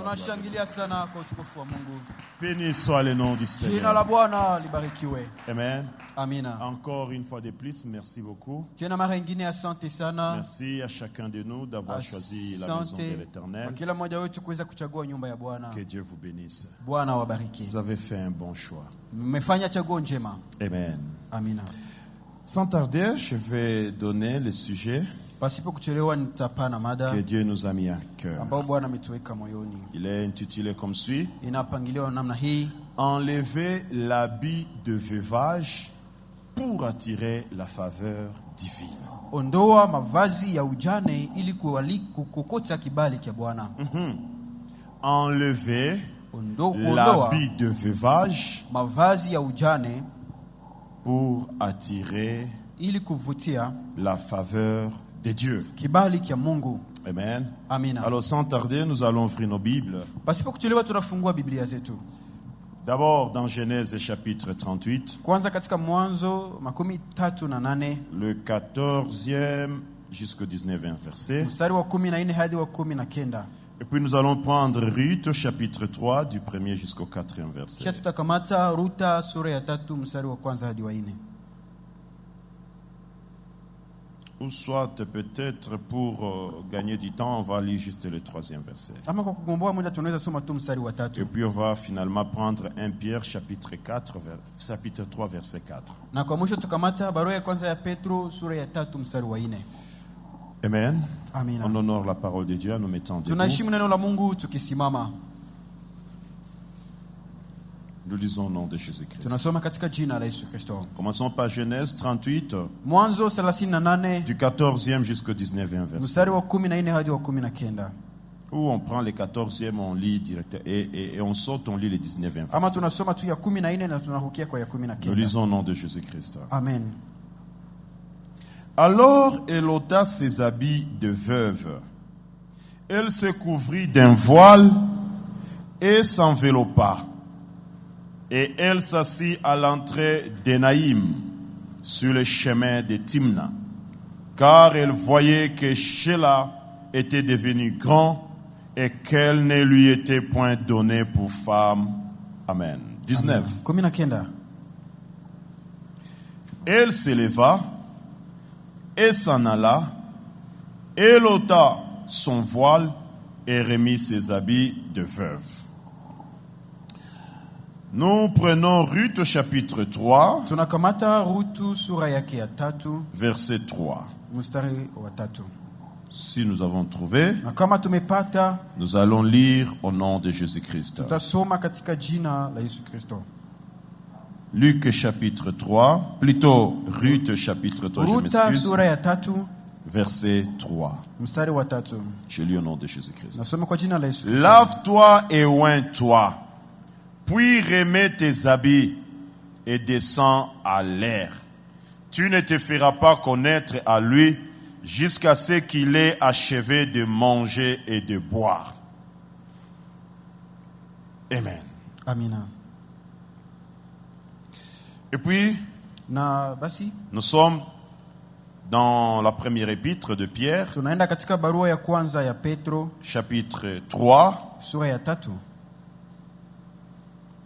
Tunashangilia sana kwa utukufu wa Mungu. Béni soit le nom du Seigneur. Jina la Bwana libarikiwe. Amen. Amina. Encore une fois de plus, merci beaucoup. Tena mara nyingine asante sana. Merci à chacun de nous d'avoir choisi la maison de l'Éternel. Kwa kila mmoja wetu kuweza kuchagua nyumba ya Bwana. Que Dieu vous bénisse. Bwana wabariki. Vous avez fait un bon choix. Mmefanya chaguo njema. Amen. Amina. Sans tarder, je vais donner le sujet Pasipo kuchelewa nitapana mada que Dieu nous a mis à cœur. ambao Bwana ametuweka moyoni. Il est intitulé comme suit: Inapangiliwa namna hii: Enlever l'habit de veuvage pour attirer la faveur divine. Ondoa mavazi ya ujane ili kukokota kibali cha Bwana. Enlever l'habit de veuvage mavazi ya ujane pour attirer ili kuvutia la faveur de Dieu. Kibali kia Mungu. Amen. Amina. Alors sans tarder, nous allons ouvrir nos Bibles. Pasipo kuchelewa tunafungua Biblia zetu. D'abord dans Genèse chapitre 38. Kwanza katika Mwanzo 38 le 14e jusqu'au 19e verset. Mstari wa 14 hadi wa 19. Et puis nous allons prendre Ruth chapitre 3 du 1er jusqu'au 4e verset. Kisha tutakamata Ruta sura ya 3 mstari wa kwanza hadi wa 4. Ou soit peut-être pour gagner du temps, on va lire juste le 3e verset. Ama kwa kugomboa muda tunaweza soma tu mstari wa 3. Et puis on va finalement prendre 1 Pierre chapitre 3 verset 4. Na kwa mwisho tukamata barua ya kwanza ya Petro sura ya 3 mstari wa 4. Amen. Amina. On honore la parole de Dieu en nous mettant debout. Tunaheshimu neno la Mungu tukisimama. Nous lisons au nom de Jésus-Christ. Tunasoma katika jina la Yesu Kristo. Commençons par Genèse 38. Mwanzo 38 du 14e jusqu'au 19e verset. Mstari wa 14 hadi wa 19. Où on prend le 14e, on lit direct et on saute, on lit le 19e Ama verset. tunasoma tu ya 14 na tunarukia kwa ya 19. Nous lisons au nom de Jésus-Christ. Amen. Alors elle ôta ses habits de veuve. Elle se couvrit d'un voile et s'enveloppa. Et elle s'assit à l'entrée d'Énaïm, sur le chemin de Timna, car elle voyait que Sheila était devenu grand et qu'elle ne lui était point donnée pour femme. Amen. 19. 19. Elle s'éleva et s'en alla, elle ôta son voile et remit ses habits de veuve. Nous prenons Ruth au chapitre 3, Tunakamata Rutu sura yake ya 3 verset 3. mstari wa 3. Si nous avons trouvé, Na kama tumepata, nous allons lire au nom de Jésus-Christ. tutasoma katika jina la Yesu Kristo. Luc chapitre 3, plutôt Ruth chapitre 3, je Ruta m'excuse, sura ya 3 verset 3. mstari wa 3. Je lis au nom de Jésus-Christ. Nasoma kwa jina la Yesu Kristo. Lave-toi et oins-toi, puis remets tes habits et descends à l'air. Tu ne te feras pas connaître à lui jusqu'à ce qu'il ait achevé de manger et de boire. Amen. Amina. Et puis, Na basi nous sommes dans la première épître de Pierre, tunaenda katika barua ya kwanza ya Petro chapitre 3. sura ya 3.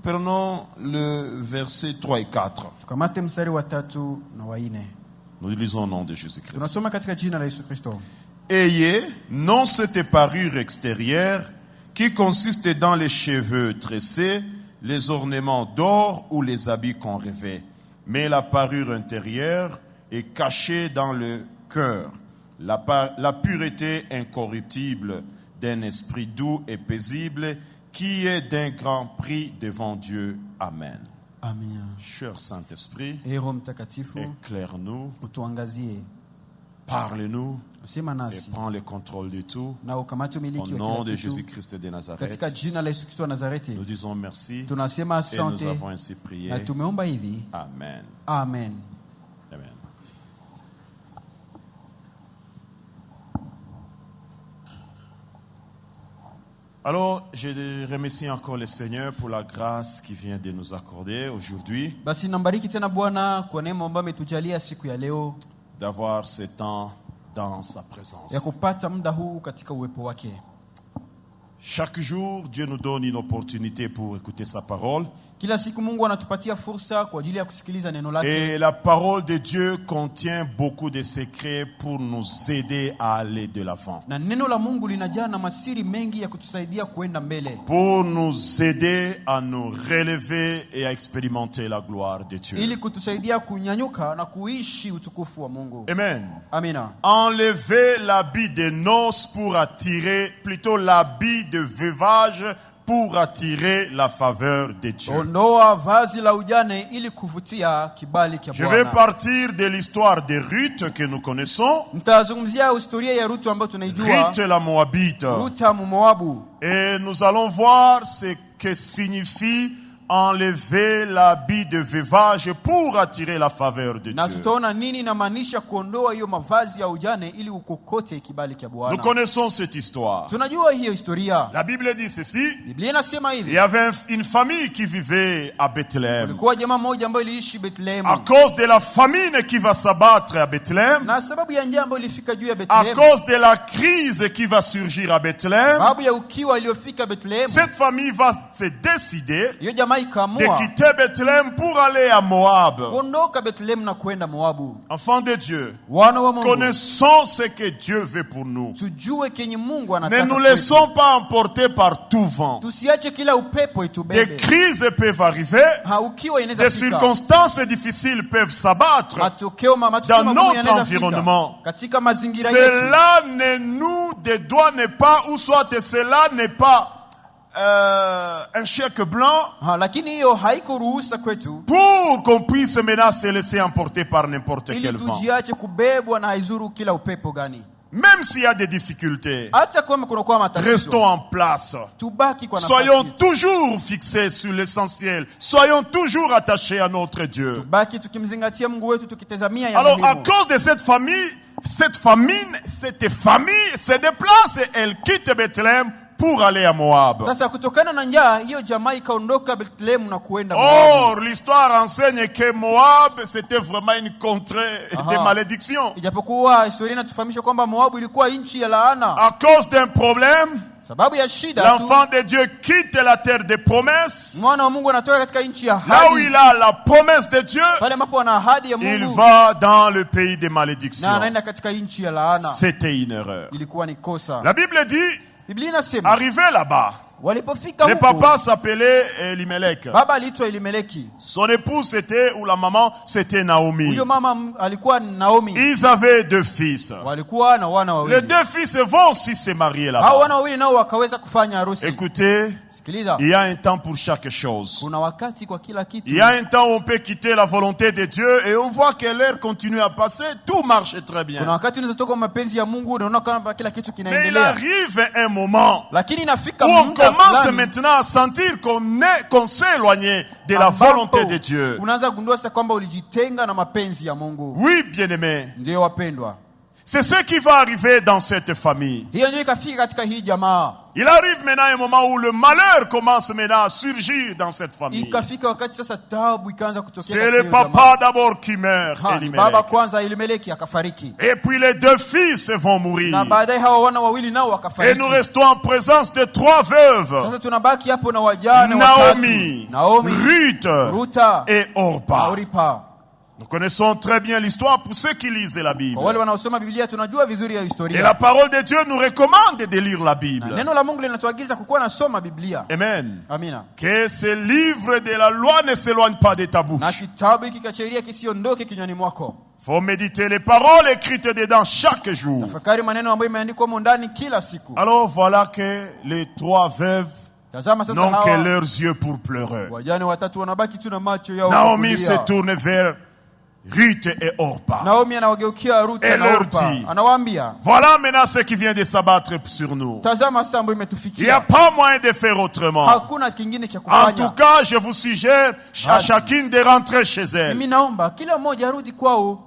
Prenons le verset 3 et 4. Tukamate mstari wa 3 na wa 4. Nous lisons au nom de Jésus-Christ. Tunasoma katika jina la Yesu Kristo. Ayez non cette parure extérieure qui consiste dans les cheveux tressés, les ornements d'or ou les habits qu'on revêt, mais la parure intérieure est cachée dans le cœur, la pureté incorruptible d'un esprit doux et paisible qui est d'un grand prix devant Dieu. Amen. Amina. Cher Saint-Esprit, Roho Mtakatifu, éclaire-nous, utuangazie, parle-nous sema et nasi prends le contrôle de tout. na ukamate Au umiliki wa nom kila de kitu Jésus-Christ de Nazareth, katika jina la Yesu Kristo wa Nazareti. nous disons merci Tunasema et nous asante avons ainsi prié. na tumeomba hivi. Amen. Amen. Amen. Alors, je remercie encore le Seigneur pour la grâce qu'il vient de nous accorder aujourd'hui, Basi nambariki tena Bwana kwa neema ambayo ametujalia siku ya leo d'avoir ce temps dans sa présence. ya kupata muda huu katika uwepo wake. Chaque jour, Dieu nous donne une opportunité pour écouter sa parole. Kila siku Mungu anatupatia fursa kwa ajili ya kusikiliza neno lake. Et la parole de Dieu contient beaucoup de secrets pour nous aider à aller de l'avant. Na neno la Mungu linajaa na masiri mengi ya kutusaidia kuenda mbele. Pour nous aider à nous relever et à expérimenter la gloire de Dieu. Ili kutusaidia kunyanyuka na kuishi utukufu wa Mungu. Amen. Amina. Enlever l'habit de noces pour attirer, plutôt l'habit de veuvage pour attirer la faveur de Dieu. Ondoa vazi la ujane ili kuvutia kibali cha Je vais Bwana. partir de l'histoire de Ruth que nous connaissons. Nitazungumzia historia ya Ruth ambayo tunaijua. Ruth la Moabite. Ruth Moabu. Et nous allons voir ce que signifie enlever l'habit de veuvage pour attirer la faveur de Na Dieu. tutaona nini inamaanisha kuondoa hiyo mavazi ya ujane ili ukokote kibali cha Nous Bwana. connaissons cette histoire. Tunajua hiyo historia. La Bible dit ceci. Biblia inasema Il hivi. y avait une famille qui vivait à Bethléem. Kulikuwa jamaa mmoja ambaye iliishi Bethlehem. À cause de la famine qui va s'abattre à Bethléem, Na sababu ya njaa ambayo ilifika juu ya à Bethlehem. cause de la crise qui va surgir à Bethléem, Sababu ya ukiwa iliyofika Bethlehem. cette famille va se décider Hiyo jamaa de ikaamua quitter Bethléem pour aller à Moab. kuondoka Bethlehem na kwenda Moabu. Enfants de Dieu, Wana wa Mungu. connaissons ce que Dieu veut pour nous. Tujue kenye Mungu Ne anataka. nous kwetu. laissons pas emporter par tout vent. Tusiache kila upepo Des itubebe. crises peuvent arriver, Ukiwa inaweza des fika. circonstances difficiles peuvent s'abattre. Matukio dans magumu notre yanaweza fika. environnement. Katika mazingira yetu. Cela ne nous dédouane pas, ou soit cela n'est pas un chèque blanc Lakini hiyo haiko ruhusa kwetu pour qu'on puisse maintenant se laisser emporter par n'importe ili quel vent. tujiache kubebwa na haizuru kila upepo gani. Même s'il y a des difficultés, Hata kama kunakuwa matatizo. restons en place. Tubaki kwa nafasi. Soyons toujours fixés sur l'essentiel. Soyons toujours attachés à notre Dieu. Tubaki tukimzingatia Mungu wetu tukitazamia ya Alors, à muhimu. cause de cette famine se déplace et elle quitte Bethléem pour aller à Moab. Sasa kutokana na njaa hiyo jamaa ikaondoka Bethlehem na kuenda Moabu. Or, l'histoire enseigne que Moab, c'était vraiment une contrée de malédiction. Ijapokuwa historia inatufahamisha kwamba Moabu ilikuwa nchi ya laana. À cause d'un problème, Sababu ya shida tu, l'enfant de Dieu quitte la terre des promesses. mwana wa Mungu anatoka katika nchi ya Là où il ahadi. a la promesse de Dieu, Pale ambapo ana ahadi ya il Mungu va dans le pays des na malédictions. anaenda katika nchi ya laana. C'était une erreur. Ilikuwa ni kosa. La Bible dit, Biblia inasema arrivé là-bas, walipofika le huko, papa s'appelait Elimelech. baba aliitwa Elimeleki. Son épouse c'était, ou la maman, c'était Naomi. Huyo mama alikuwa Naomi. Ils avaient 2 fils. Walikuwa na wana Les wawili. 2 fils vont aussi se marier Hao là-bas. wana wawili nao wakaweza kufanya harusi. Écoutez, Sikiliza. il y a un temps pour chaque chose. Kuna wakati kwa kila kitu. Il y a un temps où on peut quitter la volonté de Dieu et on voit que l'heure continue à passer, tout marche très Kuna bien. wakati unaweza toka mapenzi ya Mungu unaona kama kila kitu Mais il kinaendelea. arrive un moment Lakini inafika où on muda commence fulani maintenant à sentir qu'on s'est éloigné de la ambapo volonté de Dieu. unaanza kugundua sasa kwamba ulijitenga na mapenzi ya Mungu. Oui, bien-aimés, Ndio wapendwa. c'est ce qui va arriver dans cette famille. Hiyo ndio ikafika katika hii jamaa. Il arrive maintenant un moment où le malheur commence maintenant à surgir dans cette famille. Ikafika wakati sasa taabu ikaanza kutokea C'est katika le hiyo jamaa. papa d'abord qui meurt, Ni baba Elimelech. kwanza Elimeleki akafariki. Et puis les 2 fils vont mourir. Na baadaye hawa wana wawili nao Et wakafariki. nous restons en présence de 3 veuves. Sasa tunabaki hapo na wajane watatu. Naomi, Naomi, Ruth Ruta et na Orpa. Oripa. Nous connaissons très bien l'histoire pour ceux qui lisent la Bible. Kwa wale wanaosoma Biblia tunajua vizuri ya Et historia. la parole de Dieu nous recommande de lire la Na Bible. neno la Mungu linatuagiza kukuwa nasoma Biblia. Amen. Amina. Que ce livre de la loi ne s'éloigne pas de ta Na bouche. kitabu hiki cha sheria kisiondoke kinywani mwako. Faut méditer les paroles écrites dedans chaque jour. Tafakari maneno ambayo imeandikwa humo ndani kila siku. Alors voilà que les 3 veuves Tazama sasa n'ont que hawa leurs yeux pour pleurer. wajane watatu wanabaki tu na macho yao Naomi kulia. se tourne vers Ruth et Orpa. Naomi anawageukia Ruth Et na leur Orpa. dit, Anawaambia, voilà maintenant ce qui vient de s'abattre sur nous. tazama sasa ambayo Il n'y a imetufikia. pas moyen de faire autrement. Hakuna kingine cha En tout kufanya. cas, je vous suggère à chacune de rentrer chez elle. Mimi naomba kila mmoja arudi kwao.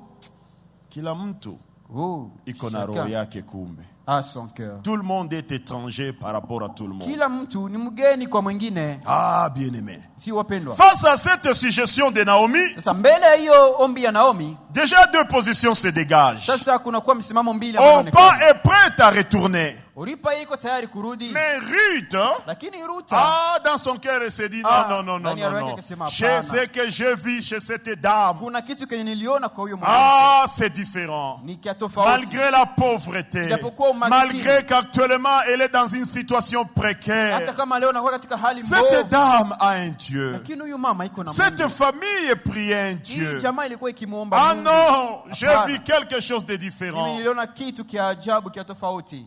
Kila mtu Oh, iko na roho yake kumbe. à son cœur. Tout le monde est étranger par rapport à tout le monde. Kila mtu ni mgeni kwa mwingine. Ah, bien-aimé. Si wapendwa. Face à cette suggestion de Naomi, Sasa mbele ya hiyo ombi ya Naomi, déjà 2 positions se dégagent. sasa kuna kuwa msimamo mbili ambao Orpa est prête à retourner. Oripa iko tayari kurudi. Mais Ruth, Lakini Ruta dans son cœur, elle s'est dit, non. ndani ya roho yake akasema, Chez hapana. ce que je vis chez cette dame, kuna kitu kenye niliona kwa huyo mwanamke c'est différent. ni kia tofauti. Malgré la pauvreté, Ijapokuwa umaskini, malgré qu'actuellement elle est dans une situation hata précaire, kama leo nakuwa katika hali cette mbovu, dame a un Dieu. lakini huyu mama iko na Cette Mungu. famille priait un Hii Dieu. jamaa ilikuwa ikimuomba Ah Mungu. non, j'ai Hapana. vu quelque chose de Mimi différent. niliona kitu kia ajabu kia tofauti.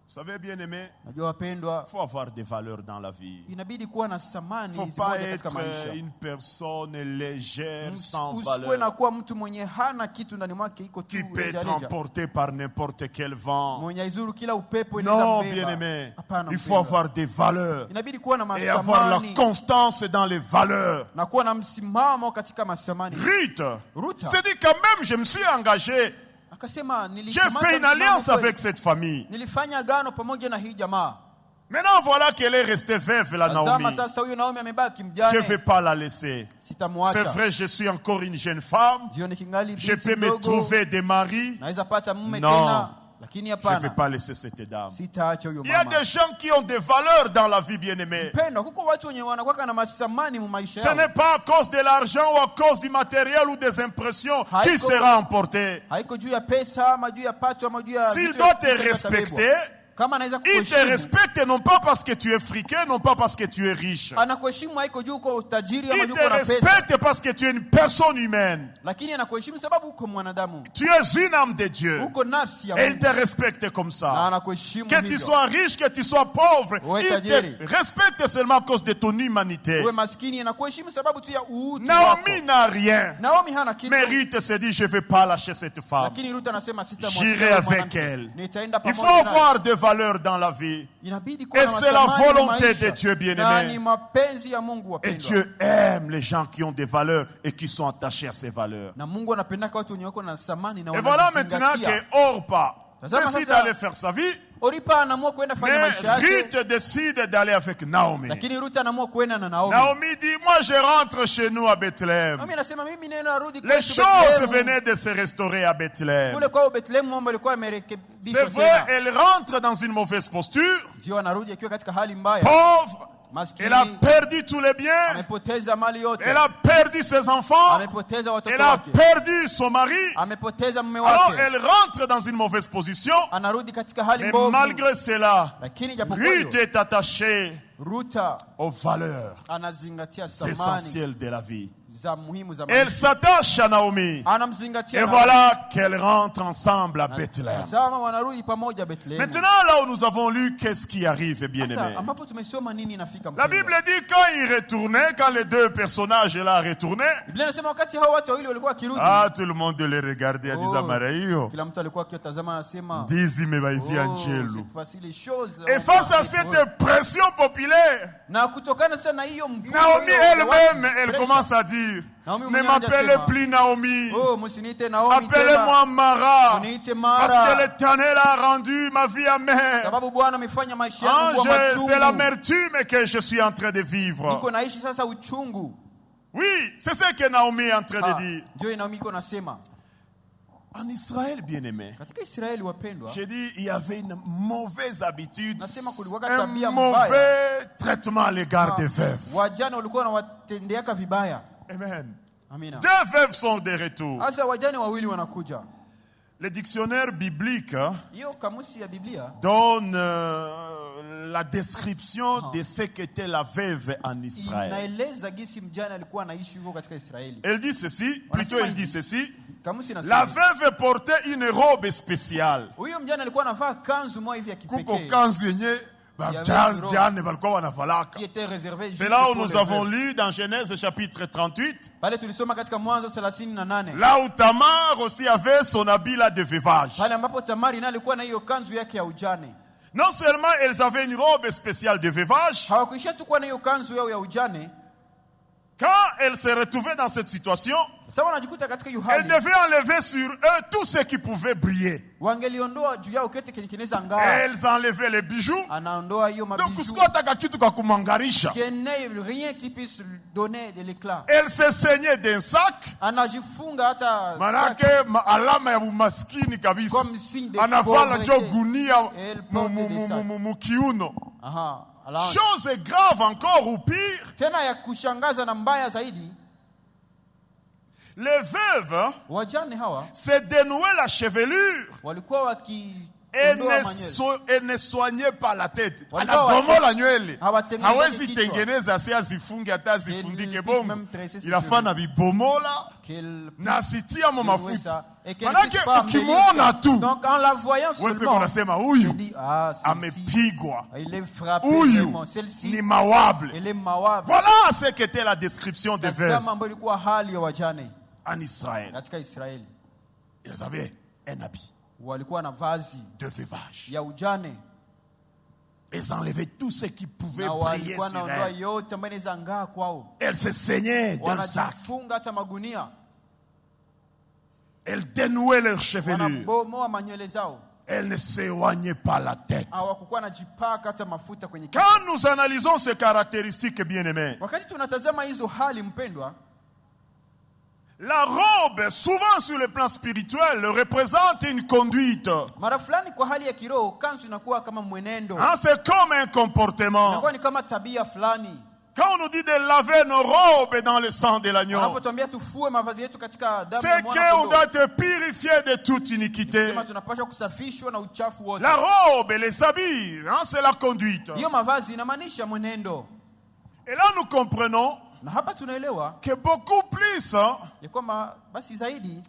Vous savez, bien aimé, Najua wapendwa, il faut avoir des valeurs dans la vie. inabidi kuwa na thamani Il ne faut pas zimoja katika être maisha. une personne légère, sans Usikuwe na valeur. kuwa mtu mwenye hana kitu ndani mwake, iko tu Tu peux être rejareja, emporté par n'importe quel vent. mwenye aizuru kila upepo inaweza Non, mbeba. bien-aimé, Hapana, il faut mpendwa. avoir des valeurs Inabidi kuwa na et avoir la masamani constance dans les valeurs. na kuwa na msimamo katika masamani. Ruth Ruta s'est dit quand même, je me suis engagé. akasema, J'ai nilikamata fait une msimamo alliance kweli. avec cette famille. Nilifanya agano pamoja na hii jamaa. Maintenant, voilà qu'elle est restée veuve, la Tazama Naomi. sasa huyu Naomi amebaki Je ne mjane. vais pas la laisser. C'est Sitamwacha. vrai, je suis encore une jeune femme. Jioni kingali Je binti peux me mdogo, trouver des maris. naweza pata mume Non. tena, lakini Je ne vais hapana, pas laisser cette dame. sitaacha huyo Il y a mama. des gens qui ont des valeurs dans la vie, bien-aimée. Pendo, kuko watu wenye wanakuwa na masamani mu maisha Ce yao. n'est pas à cause de l'argent ou à cause du matériel ou des impressions qui Haiko- sera emporté. Haiko juu ya pesa ama juu ya pato ama juu ya S'il vitu doit te vitu vitabebwa. respecter, Kama anaweza il te kukuheshimu, respecte non pas parce que tu es friqué, non pas parce que tu es riche. anakuheshimu haiko juu uko utajiri ama Il juu te uko na pesa, respecte parce que tu es une personne humaine. lakini anakuheshimu sababu uko mwanadamu, Tu es une âme de Dieu. uko nafsi ya Et il Mungu te respecte comme na ça. anakuheshimu Que tu hivyo. sois riche, que tu sois pauvre, Ouais, il tajiri. te respecte seulement à cause de ton humanité. Uwe maskini anakuheshimu sababu tu ya uutu Naomi wako. n'a rien. Naomi hana kitu, Mais Ruth se dit, je ne vais pas lâcher cette femme. lakini Ruth anasema sitamwacha J'irai huyo avec mwanamke. elle. Nitaenda Il faut pamoja naye. avoir des valeurs dans la vie. Inabidi kuwa Et na c'est la masamani mu volonté maisha. de Dieu, bien-aimé. Na ni mapenzi ya Mungu Et wapendwa. Dieu aime les gens qui ont des valeurs et qui sont attachés à ces valeurs. Na Mungu anapendaka watu wenye wako na samani na Et voilà maintenant wanazizingatia. que Orpa Tazama décide sasa- d'aller faire sa vie, Oripa anaamua kwenda fanya mais maisha yake, Ruth décide d'aller avec Naomi. lakini Ruth anaamua kwenda na Naomi. Naomi dit, moi je rentre chez nous à Bethléem. Naomi anasema mimi neno arudi Les kwetu choses Bethlehemu. venaient de se restaurer à Bethléem. Kule kwao Bethlehemu mambo yalikuwa C'est yamerekebishwa vrai, tena. elle rentre dans une mauvaise posture, Ndio anarudi akiwa katika hali mbaya. pauvre, Maskini, elle a perdu tous les biens, amepoteza mali yote. elle a perdu ses enfants, Amepoteza watoto elle a wake. perdu son mari. Amepoteza mume Alors wake. elle rentre dans une mauvaise position, Anarudi katika hali mais mbovu. malgré cela, Lakini japokuwa Ruth hiyo, est attachée Ruta aux valeurs anazingatia thamani essentielles de la vie. za muhimu za Elle maisha. s'attache à Naomi. Anamzingatia Et na- voilà qu'elle rentre ensemble à Bethléem. Tazama wanarudi pamoja Bethlehemu. Maintenant, là où nous avons lu, qu'est-ce qui arrive, bien-aimé? Sasa ambapo tumesoma nini inafika La mpendwa? Bible dit quand ils retournaient, quand les deux personnages là retournaient, Biblia inasema wakati hao watu wawili walikuwa wakirudi, tout le monde les regardait en disant, Mareio, kila mtu alikuwa akitazama anasema, dizi me vaivia oh, angelo. cette fois-ci les choses Et face à cette pression populaire, na kutokana sana na hiyo mvuto Naomi hiyo, elle-même, watu, elle pressure. commence à dire, Naomi ne mwenyewe m'appelez anasema, plus Naomi, oh msiniite Naomi appelez-moi tena, Mara, mniite parce que Mara, l'Éternel a rendu ma vie amère. sababu Bwana amefanya maisha yangu kuwa C'est machungu. l'amertume que je suis en train de vivre. Niko naishi sasa uchungu. Oui, c'est ce que Naomi est en train de dire. Ndio Naomi iko nasema. En Israël, bien-aimé, Katika Israeli wapendwa, j'ai dit, il y avait une mauvaise habitude, nasema kulikuwa un tabia mbaya. mauvais traitement à l'égard des veuves. Wajane walikuwa wanawatendeaka vibaya. Amen. Amina. Deux veuves sont de retour. Sasa wajane wawili wanakuja. Le dictionnaire biblique Hiyo kamusi ya Biblia donne la description de ce qu'était la veuve en Israël. inaeleza gisi mjane alikuwa anaishi huko katika Israeli. Elle dit ceci, plutôt elle dit ceci, Kamusi la inasema veuve portait une robe spéciale. huyo mjane alikuwa anavaa kanzu moja hivi ya Kuko kipekee kanzu yenye jane balikuwa wanavalaka. qui était réservée C'est là où nous avons lu dans Genèse chapitre 38, pale tulisoma katika Mwanzo 38 là où Tamar aussi avait son habit là de veuvage. pale ambapo Tamari naye alikuwa na hiyo kanzu yake ya ujane. Non seulement elles avaient une robe spéciale de veuvage, Hawakuisha tu kuwa na hiyo kanzu yao ya ujane, quand elles se retrouvaient dans cette situation, Sasa wanajikuta katika hiyo Elle hali. devait enlever sur eux tout ce qui pouvait briller. Wangeliondoa juu yao kete kinaweza ng'aa. Elles enlevaient les bijoux. Anaondoa hiyo Donc mabiju. kusikotaka kitu kwa kumangarisha. Qu'il n'ait rien qui puisse donner de l'éclat. Elle se saignait d'un sac. Anajifunga hata Manake alama ya umaskini kabisa. comme signe de Anavala jo pauvreté. gunia Elle porte des sacs. mukiuno. Aha. Alors, Chose grave encore ou pire, tena ya kushangaza na mbaya zaidi, les veuves wajane hawa se dénouaient la chevelure walikuwa et wakiondoa manywele. ne soignaient pas la tête. Walikuwa Anabomola nywele. hawatengenezi Hawezi kichwa. tengeneza asi azifunge hata azifundike bongo. même tresser ses Inafana bibomola Qu'elle na asitia mo mafuta. ça, et qu'elle Manake puisse pas ukimwona embellir. tu Donc en la voyant wewe peko seulement, unasema tu huyu dis, ah, celle-ci, amepigwa. il est frappé Huyu vraiment. Celle-ci, ni mawable. elle est mawab. Voilà ce qu'était la description des veuves Tazama ambayo ilikuwa hali ya wajane en Israël. katika Israeli. Ils avaient un habit Walikuwa na vazi de veuvage. ya ujane Ils enlevaient tout ce qui pouvait na briller walikuwa sur naondoa elles. yote ambayo inaweza ngaa kwao. Elles se saignaient d'un sac. Wanajifunga hata magunia, Elles dénouaient leurs chevelures. wanabomoa manywele zao. Elles ne s'éloignaient pas la tête. Hawakukuwa najipaka hata mafuta kwenye kichwa. Quand nous analysons ces caractéristiques, bien-aimés, Wakati tunatazama hizo hali, mpendwa, la robe, souvent sur le plan spirituel, représente une conduite. mara fulani kwa hali ya kiroho kanzu inakuwa kama mwenendo, Hein, c'est comme un comportement. inakuwa ni kama tabia fulani. Quand on nous dit de laver nos robes dans le sang de l'agneau, Wanapotuambia tufue mavazi yetu katika damu ya c'est mwana qu'on kondoo, doit être purifié de toute iniquité. sema tunapaswa kusafishwa na uchafu wote. La robe, les habits, hein, c'est la conduite. Hiyo mavazi inamaanisha mwenendo, Et là, nous comprenons na hapa tunaelewa que beaucoup plus, hein, ya kwamba basi zaidi,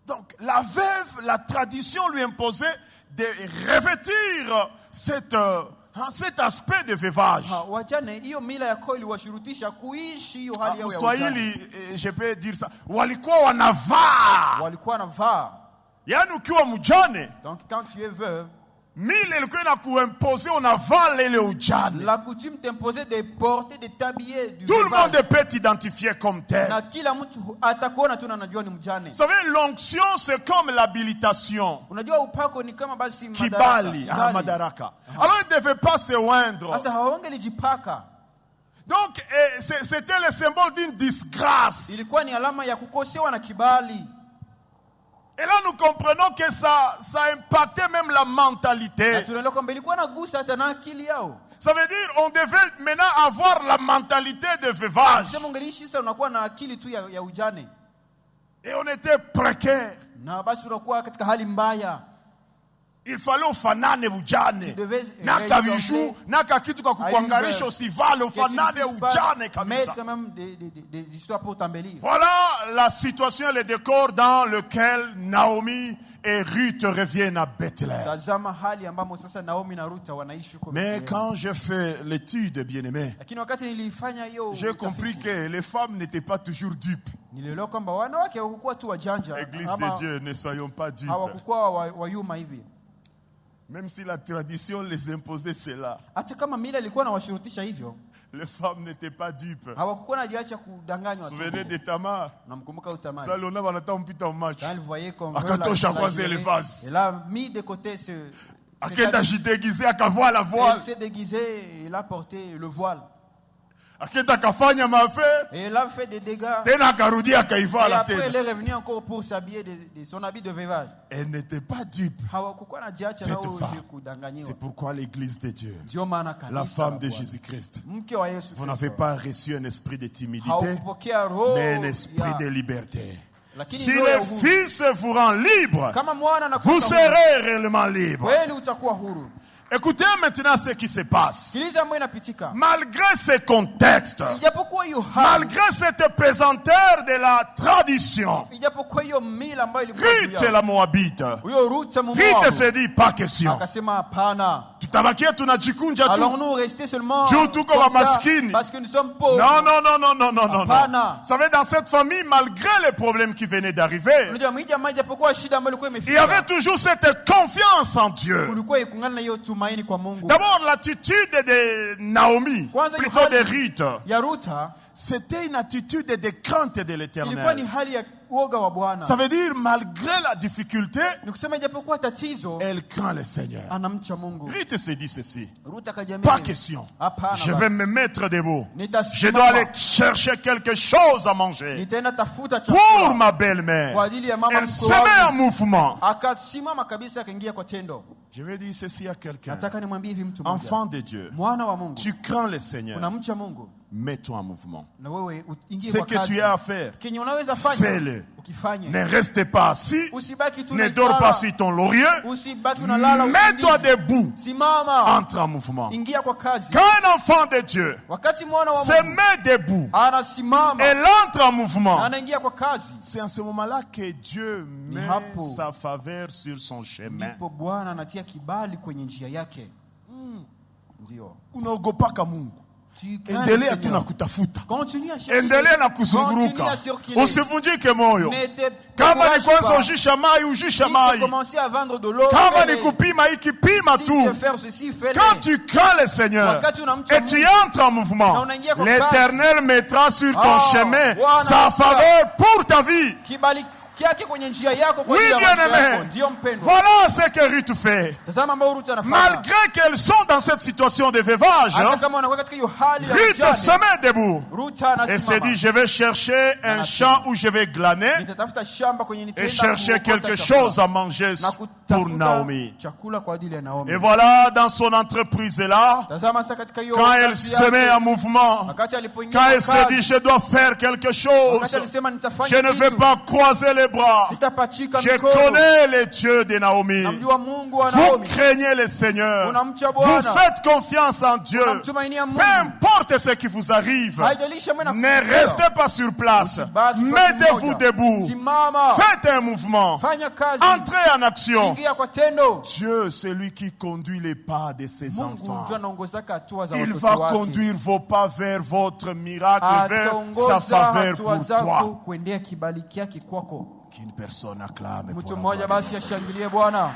donc la veuve, la tradition lui imposait de revêtir cet aspect de veuvage. wajane, hiyo mila ya kwao iliwashurutisha kuishi hiyo hali yao ya ujane. Swahili, je peux dire ça, walikuwa wanavaa. Walikuwa wanavaa. Yani ukiwa mjane, Donc quand tu es veuve, mile ilikuwa inakuimpose unavaa ile ujane. la coutume t'imposait de porter, de t'habiller du Tout le veuvage. monde peut t'identifier comme tel. Na kila mtu atakuona tu na anajua ni mjane. Vous savez, l'onction, c'est comme l'habilitation. Unajua upako ni kama basi Kibali, madaraka. madaraka. Alors, il ne devait pas se oindre. Sasa hawangelijipaka. Donc, c'était le symbole d'une disgrâce. Ilikuwa ni alama ya kukosewa na kibali. Et là, nous comprenons que ça impactait même la Na mentalité. tunaelewa kwamba ilikuwa nagusa hata na akili yao. Ça veut dire on devait maintenant avoir la mentalité de veuvage. Sema ungeliishi sasa unakuwa na akili tu ya ujane. Et on était précaire. Na basi unakuwa katika hali mbaya. Il fallait ufanane ujane. devais Naka ressembler vishu, naka kitu kwa kukuangarisha usivale ufanane ujane kabisa. mettre même des histoires pour t'embellir. Voilà la situation et le décor dans lequel Naomi et Ruth reviennent à Bethléem. Tazama hali ambamo sasa Naomi na Ruth wanaishi huko Mais Bethlehem. quand j'ai fait l'étude, bien-aimé, Lakini wakati nilifanya hiyo j'ai compris utafiti, que les femmes n'étaient pas toujours dupes. nilielewa kwamba wanawake hawakuwa tu wajanja Église ama de Dieu, ne soyons pas dupes. hawakuwa wayuma hivi. Même si la tradition les imposait cela, Hata kama mila ilikuwa na washurutisha hivyo, les femmes n'étaient pas dupes. hawakuwa najiacha kudanganywa tu. Souvenez de Tamar. Namkumbuka Utamari. Ça, l'on a vanata mpita au match. Quand elle voyait qu'on Akatosha kwanza ile vazi. elle a mis de côté ce Akenda jidéguisé akavua la voile. elle s'est déguisée et elle a porté le voile. Akenda akafanya mafe. Et elle a fait des dégâts. Tena akarudi akaiva Et la après, elle tête. est revenue encore pour s'habiller de son habit de veuvage. Elle n'était pas dupe. Hawakukuwa na jiacha na Cette huyo femme. kudanganyiwa. C'est pourquoi l'église de Dieu, Ndio maana kanisa la femme la de Bwana, Jésus-Christ, mke wa Yesu vous Kristo, n'avez pas reçu un esprit de timidité, haukupokea roho mais un esprit ya- de liberté. lakini Si roho ya le uhuru. Fils vous rend libre, Kama mwana na vous serez réellement libre. kweli utakuwa huru. Écoutez maintenant ce qui se passe. Sikiliza ambayo inapitika. Malgré ce contexte, Ijapokuwa hiyo hali, malgré cette pesanteur de la tradition, ijapokuwa hiyo mila ambayo ilikuwa juu Ruth yao, la Moabite, huyo Ruth Ruth Moabu se dit pas question. akasema hapana, Tutabakia tunajikunja tu. Allons-nous rester seulement Juu tuko comme ça, maskini. parce que nous sommes pauvres? Non, non, non, non, non, non, non, non. Hapana. Vous savez, dans cette famille, malgré les problèmes qui venaient d'arriver, Unajua mjamaa japokuwa shida ambayo ilikuwa il y imefika, avait toujours cette confiance en Dieu. kulikuwa ikungana na hiyo tumaini kwa Mungu. D'abord, l'attitude de Naomi, Kwanza plutôt de hali Ruth, ya Ruta c'était une attitude de crainte de ilikuwa ni l'Éternel. hali ya uoga wa Bwana. Ça veut dire, malgré la difficulté, Ni kusema japokuwa tatizo, elle craint le Seigneur. anamcha Mungu. Ruth se dit ceci, Ruta akajiambia, pas question. hapana, Je basi. vais me mettre debout. Nitasimama. Je dois aller chercher quelque chose à manger Nitaenda tafuta pour chakula ma belle-mère. kwa ajili ya mama Elle se mkwe met en wangu. mouvement. Akasimama kabisa akaingia kwa tendo. Je vais dire ceci à quelqu'un. Nataka nimwambie hivi mtu mmoja. Enfant de Dieu, Mwana wa Mungu, tu crains le Seigneur. unamcha Mungu Mets-toi en mouvement. na wewe ingie Ce kwa que kazi. tu as à faire, Kenye unaweza fanya fais-le. ukifanye. Ne reste pas assis. Usibaki tu Ne dors pas sur ton laurier. Usibaki unalala Mets-toi usingizi. debout. Simama. Entre en mouvement. Ingia kwa kazi. Quand un enfant de Dieu Wakati mwana wa se Mungu met debout, anasimama elle entre en mouvement, anaingia kwa kazi, c'est en ce moment-là que Dieu met hapo. sa faveur sur son chemin. ndipo Bwana anatia kibali kwenye njia yake. Ndio. Unaogopaka Mungu. Tu crains le Endelea tu Seigneur. na kutafuta. Continue à chercher. Endelea na Continue kuzunguruka. à circuler. Usivunjike moyo. Ne te Kama ni décourage kwanza pas. ujisha mai, ujisha Si mai. tu commences à vendre de l'eau, Kama fais-le. ni kupima hiki, pima Si tu. c'est faire ceci, fais-le. Quand tu crains le Seigneur Wakati unamcha et tu Mungu, entres en mouvement, na unaingia kwa l'Éternel mettra sur ton Ah, chemin Bwana sa anatia faveur pour ta vie. kibali kyake kwenye njia yako kwa Oui, ajili ya bien maisha yako. aimé. Ndio mpendwa. Voilà ce que Ruth fait. Tazama ambao Ruth anafanya. Malgré qu'elles sont dans cette situation de veuvage, Hata kama wanakuwa katika hiyo hali ya Ruth se ujane, met debout Ruth et se dit, anasimama. je vais chercher un champ où je vais glaner Nitatafuta shamba kwenye et nitaenda chercher kuokota quelque chakula. chose à manger Na pour kutafuta Naomi. chakula kwa ajili ya Naomi. Et voilà, dans son entreprise là, Tazama sasa katika hiyo quand elle kazi se met yake, en mouvement, wakati alipoingia quand kwa elle se dit, kazi, je dois faire quelque wakati chose, alisema nitafanya je ne vais kitu, pas croiser les bras. sitapachika Je mikono. connais les dieux de Naomi. Namjua Mungu wa Vous Naomi. craignez le Seigneur. Unamcha Vous Bwana. faites confiance en Dieu. Unamtumainia Mungu. Peu importe ce qui vous arrive, Haijalishi ambaye ne anakuja. restez pas sur place. Usibaki fasi Mettez-vous moja. debout. Simama. Faites un mouvement. Fanya kazi. Entrez en action. Ingia kwa tendo. Dieu, c'est lui qui conduit les pas de ses Mungu enfants. ndio anaongozaka hatua za Il watoto va wake. conduire vos pas vers votre miracle, vers sa Ataongoza faveur hatua pour zako toi. kuendea kibali kyake kwako. Qu'une personne acclame pour Mtu la mmoja gloire. basi ashangilie Bwana.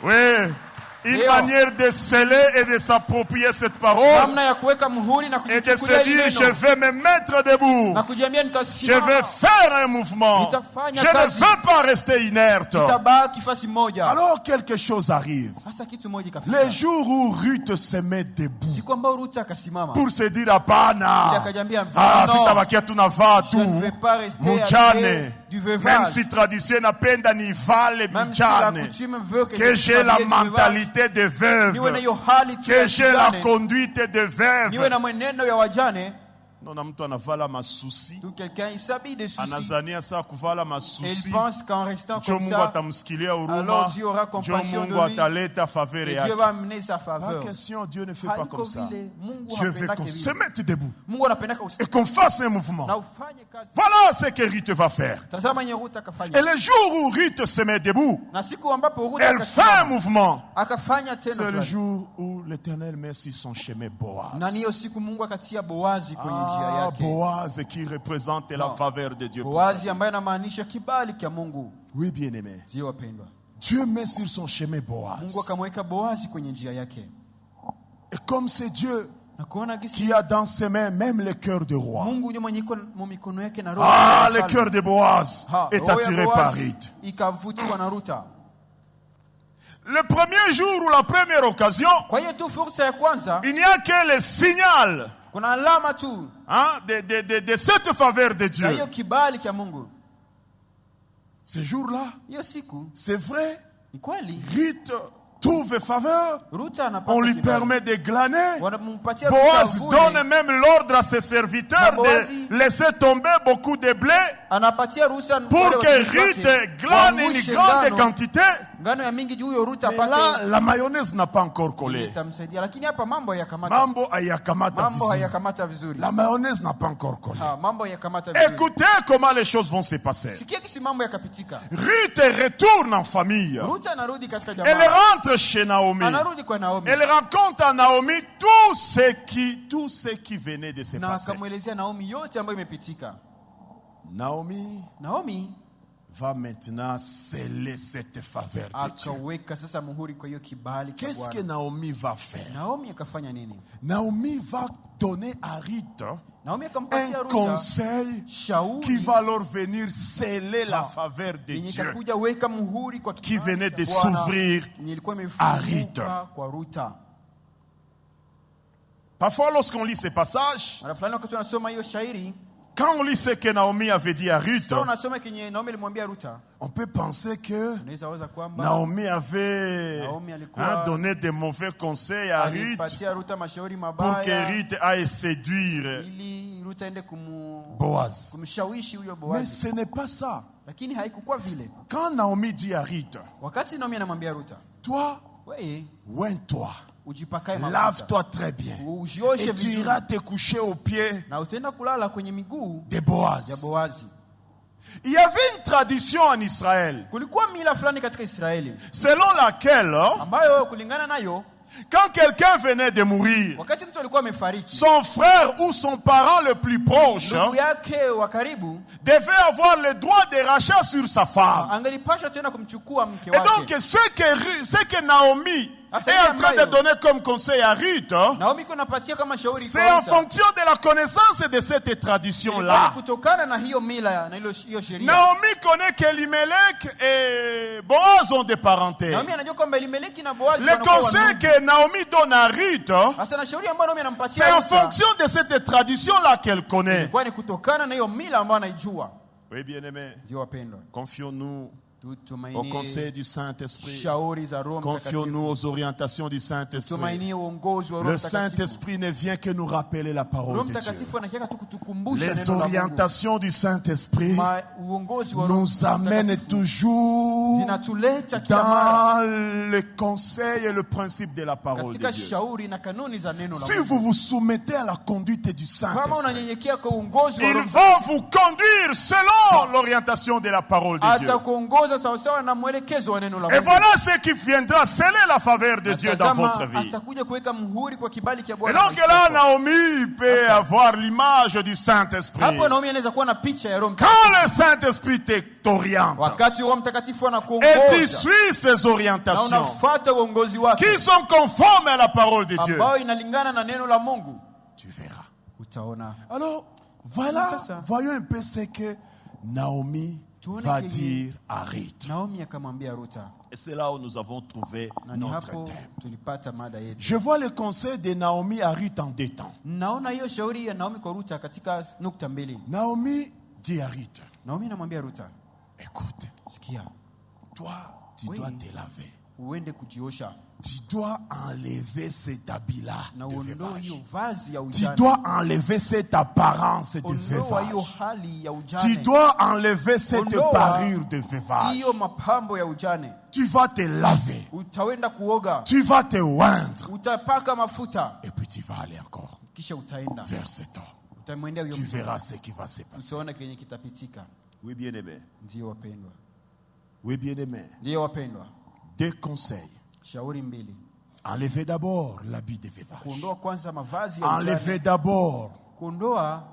Oui, une Ndio. manière de sceller et de s'approprier cette parole Namna ya kuweka muhuri na et de kujichukulia se dire, hili je neno. vais me mettre debout. Na kujiambia Je nitasimama. vais faire un mouvement. Nitafanya Je ne kazi. veux pas rester inerte. Nitabaki fasi moja. Alors quelque chose arrive. Sasa kitu moja ikafika. Les jours où Ruth se met debout Siku ambao Ruth akasimama. pour se dire hapana. Ili akajiambia, Ah, non, sitabakia tunavaa je ne tu. vais pas rester Mujane. habillé du veuvage. Même si tradition napenda nivale Même si la mujane. coutume veut que Que je j'ai la m'habille du veuvage. mentalité de veuve. Niwe na hiyo hali tu ya Que j'ai la kijane. conduite de veuve. Niwe na mwenendo ya wajane. Naona mtu anavala masusi. Tout quelqu'un il s'habille des soucis. Anazania saa kuvala Et masusi. il pense qu'en restant Njo comme Mungu ça, atamsikilia huruma. alors Dieu aura Njo compassion de Mungu lui. ataleta faveur Et yake. Dieu va amener sa Pas faveur. question, Dieu ne fait pas Haiko comme ça. vile, Mungu Dieu veut hapendake qu'on vile. se mette debout Mungu anapendaka et qu'on fasse un mouvement. na ufanye kazi. Voilà ce que Ruth va faire. Tazama yenye Ruth Et akafanya. le jour où Ruth se met debout, Na siku ambapo Ruth elle fait un akasimama, mouvement. akafanya tendo C'est le fulani. jour où l'Éternel met sur son chemin Boaz. Na niyo siku Mungu akatia Boazi kwenye njia Ah, yake. Boaz qui représente la Non. faveur de Dieu. pour sa Boazi vie. ambaye anamaanisha kibali kya Mungu. Oui, bien-aimé. Ndio wapendwa. Dieu met sur son chemin Mungu Boaz. akamweka Boazi kwenye njia yake. Et comme c'est Dieu Na kuona gisi qui a dans ses mains même le cœur de roi. Mungu ndiye mwenye iko mu mikono yake na roho. Ah, ya le mfalme. cœur de Boaz Ha, est roho ya attiré Boazi par Ruth. ikavutiwa na Ruta. Le premier jour ou la première occasion, Kwa hiyo tu fursa ya kwanza il n'y a que le signal kuna alama tu hein, de cette faveur de ya Dieu. hiyo kibali kya Mungu. Ce jour-là, Hiyo siku c'est vrai, ni kweli Ruth trouve faveur, Ruta anapata on lui kibali. permet de glaner. Wanampatia Boaz Ruta donne vune. même l'ordre à ses serviteurs Na Boazi de laisser tomber beaucoup de blé Anapatia Ruta pour wale que watumishi Ruth wake glane une waangushe grande ngano quantité ngano ya mingi juu huyo Ruta Mais là, apate la mayonnaise n'a pas encore collé. itamsaidia, lakini hapa mambo hayakamata, Mambo hayakamata mambo vizuri. hayakamata vizuri. La mayonnaise n'a pas encore collé. Mambo hayakamata vizuri. Écoutez comment les choses vont se passer. Sikia kisi mambo yakapitika. Ruth retourne en famille. Ruta anarudi katika Elle jamaa, rentre chez Naomi. anarudi kwa Naomi Elle raconte à Naomi tout ce qui venait de se na passer. akamwelezea Naomi yote ambayo imepitika. Naomi va maintenant sceller cette faveur de Dieu. akaweka sasa muhuri kwa hiyo kibali cha Qu'est-ce que Bwana. Naomi va faire? Naomi akafanya nini? Naomi va donner à Ruth Naomi un akampatia Ruta conseil qui shauri va leur venir sceller la faveur de yenye Dieu. itakuja weka muhuri kwa Qui kibali venait cha de Bwana, s'ouvrir yenye ilikuwa à imefunguka kwa Ruta. Parfois, lorsqu'on lit ces passages, Mara fulani wakati unasoma hiyo shairi, quand on lit ce que Naomi avait dit à Ruth, sasa unasoma kenye Naomi alimwambia Ruta, on peut penser que unaweza waza kwamba Naomi avait Naomi alikuwa donné des mauvais conseils à Ruth alipatia Ruta mashauri pour que mabaya Ruth aille séduire ili Ruta aende Boaz. kumshawishi huyo Mais Boazi, ce n'est pas ça. lakini haikukuwa vile. Quand Naomi dit à Ruth, Wakati Naomi anamwambia Ruta, toi, wewe oins-toi, ujipakae mafuta, lave-toi très bien, ujioshe et tu vizuri, iras te coucher aux pieds na utaenda kulala kwenye miguu de ya Boaz. Boazi. Il y avait une tradition en Israël Kulikuwa mila fulani katika Israeli selon laquelle, ambayo kulingana nayo, quand quelqu'un venait de mourir, wakati mtu alikuwa amefariki, son frère ou son parent le plus proche ndugu yake wa karibu devait avoir le droit de rachat sur sa femme. angelipashwa tena kumchukua mke Et donc, wake. ce que Naomi est en train de donner comme conseil à Ruth, Naomi iko napatia kama shauri c'est kwa en Ruta. fonction de la connaissance de cette Ilikuwa tradition-là. ni kutokana na hiyo mila na hiyo sheria. Naomi connaît qu'Elimelech et Boaz ont des parentés. Naomi anajua kwamba Elimeleki na Boazi Le wanakuwa conseil wandugu. que Naomi donne à Ruth, Sasa na shauri ambayo Naomi c'est anampatia en Ruta, fonction de cette tradition-là qu'elle connaît. ilikuwa ni kutokana na hiyo mila ambayo anaijua. Oui, bien-aimés, Ndio wapendwa, confions-nous au tutumainie conseil du Saint-Esprit. shauri za Roho Mtakatifu. Confions-nous aux orientations du Saint-Esprit. Tumainie uongozi wa Roho Le Mtakatifu. Saint-Esprit ne vient que nous rappeler la Roho parole de Dieu. Mtakatifu anakiaka tu kutukumbusha Les neno la Mungu. orientations du Saint-Esprit Uongozi wa Roho nous amènent Mtakatifu toujours zinatuleta kila mara dans le conseil et le principe de la parole de katika Dieu. shauri na kanuni za neno la Si Mungu. vous vous soumettez à la conduite du Kama Saint-Esprit, unanyenyekea kwa uongozi wa il Roho va vous conduire selon l'orientation de la parole de Dieu. atakuongoza sawasawa na mwelekezo wa neno la Et Mungu. voilà ce qui viendra sceller la faveur de Dieu dans Tazama, votre vie. atakuja kuweka muhuri kwa kibali cha Et Bwana. donc maisha là, yako. Naomi peut avoir l'image du Saint-Esprit. Hapo Naomi anaweza kuwa na picha ya Roho Quand Mtakatifu. le Saint-Esprit t'oriente Wakati Roho Mtakatifu et tu anakuongoza suis ces na orientations unafuata uongozi wake qui sont conformes à la parole de Dieu, ambayo inalingana na neno la Mungu, tu verras. utaona. Alors, voilà, C'est ça. voyons un peu ce que Naomi Tuone va kenye dire à Ruth. Naomi akamwambia Ruta, Et c'est là où nous avons trouvé na ni notre hapo thème. tulipata mada yetu. Je vois le conseil de Naomi à Ruth en deux temps. Naona hiyo shauri ya Naomi kwa Ruta katika nukta mbili. Naomi dit à Ruth, Naomi anamwambia Ruta, écoute, sikia, toi, tu Oui. dois te laver. uende kujiosha Tu dois enlever cet habit-là na de uondoe veuvage. hiyo vazi ya Tu ujane. dois enlever cette apparence de Ondoa hiyo veuvage. hali ya Tu ujane, dois enlever cette Ondoa parure de veuvage. hiyo mapambo ya ujane. Tu vas te laver. Utawenda kuoga, Tu vas te oindre. utapaka mafuta, Et puis tu vas aller encore kisha utaenda vers cet homme. utamwendea huyo Tu mtu, verras ce qui va se passer. utaona kenye kitapitika. Oui, bien-aimé. Ndio wapendwa, Oui, bien-aimé. ndio wapendwa, Deux conseils. shauri mbili. Enlevez d'abord l'habit de veuvage. Kuondoa kwanza mavazi ya Enlevez ujane, d'abord kuondoa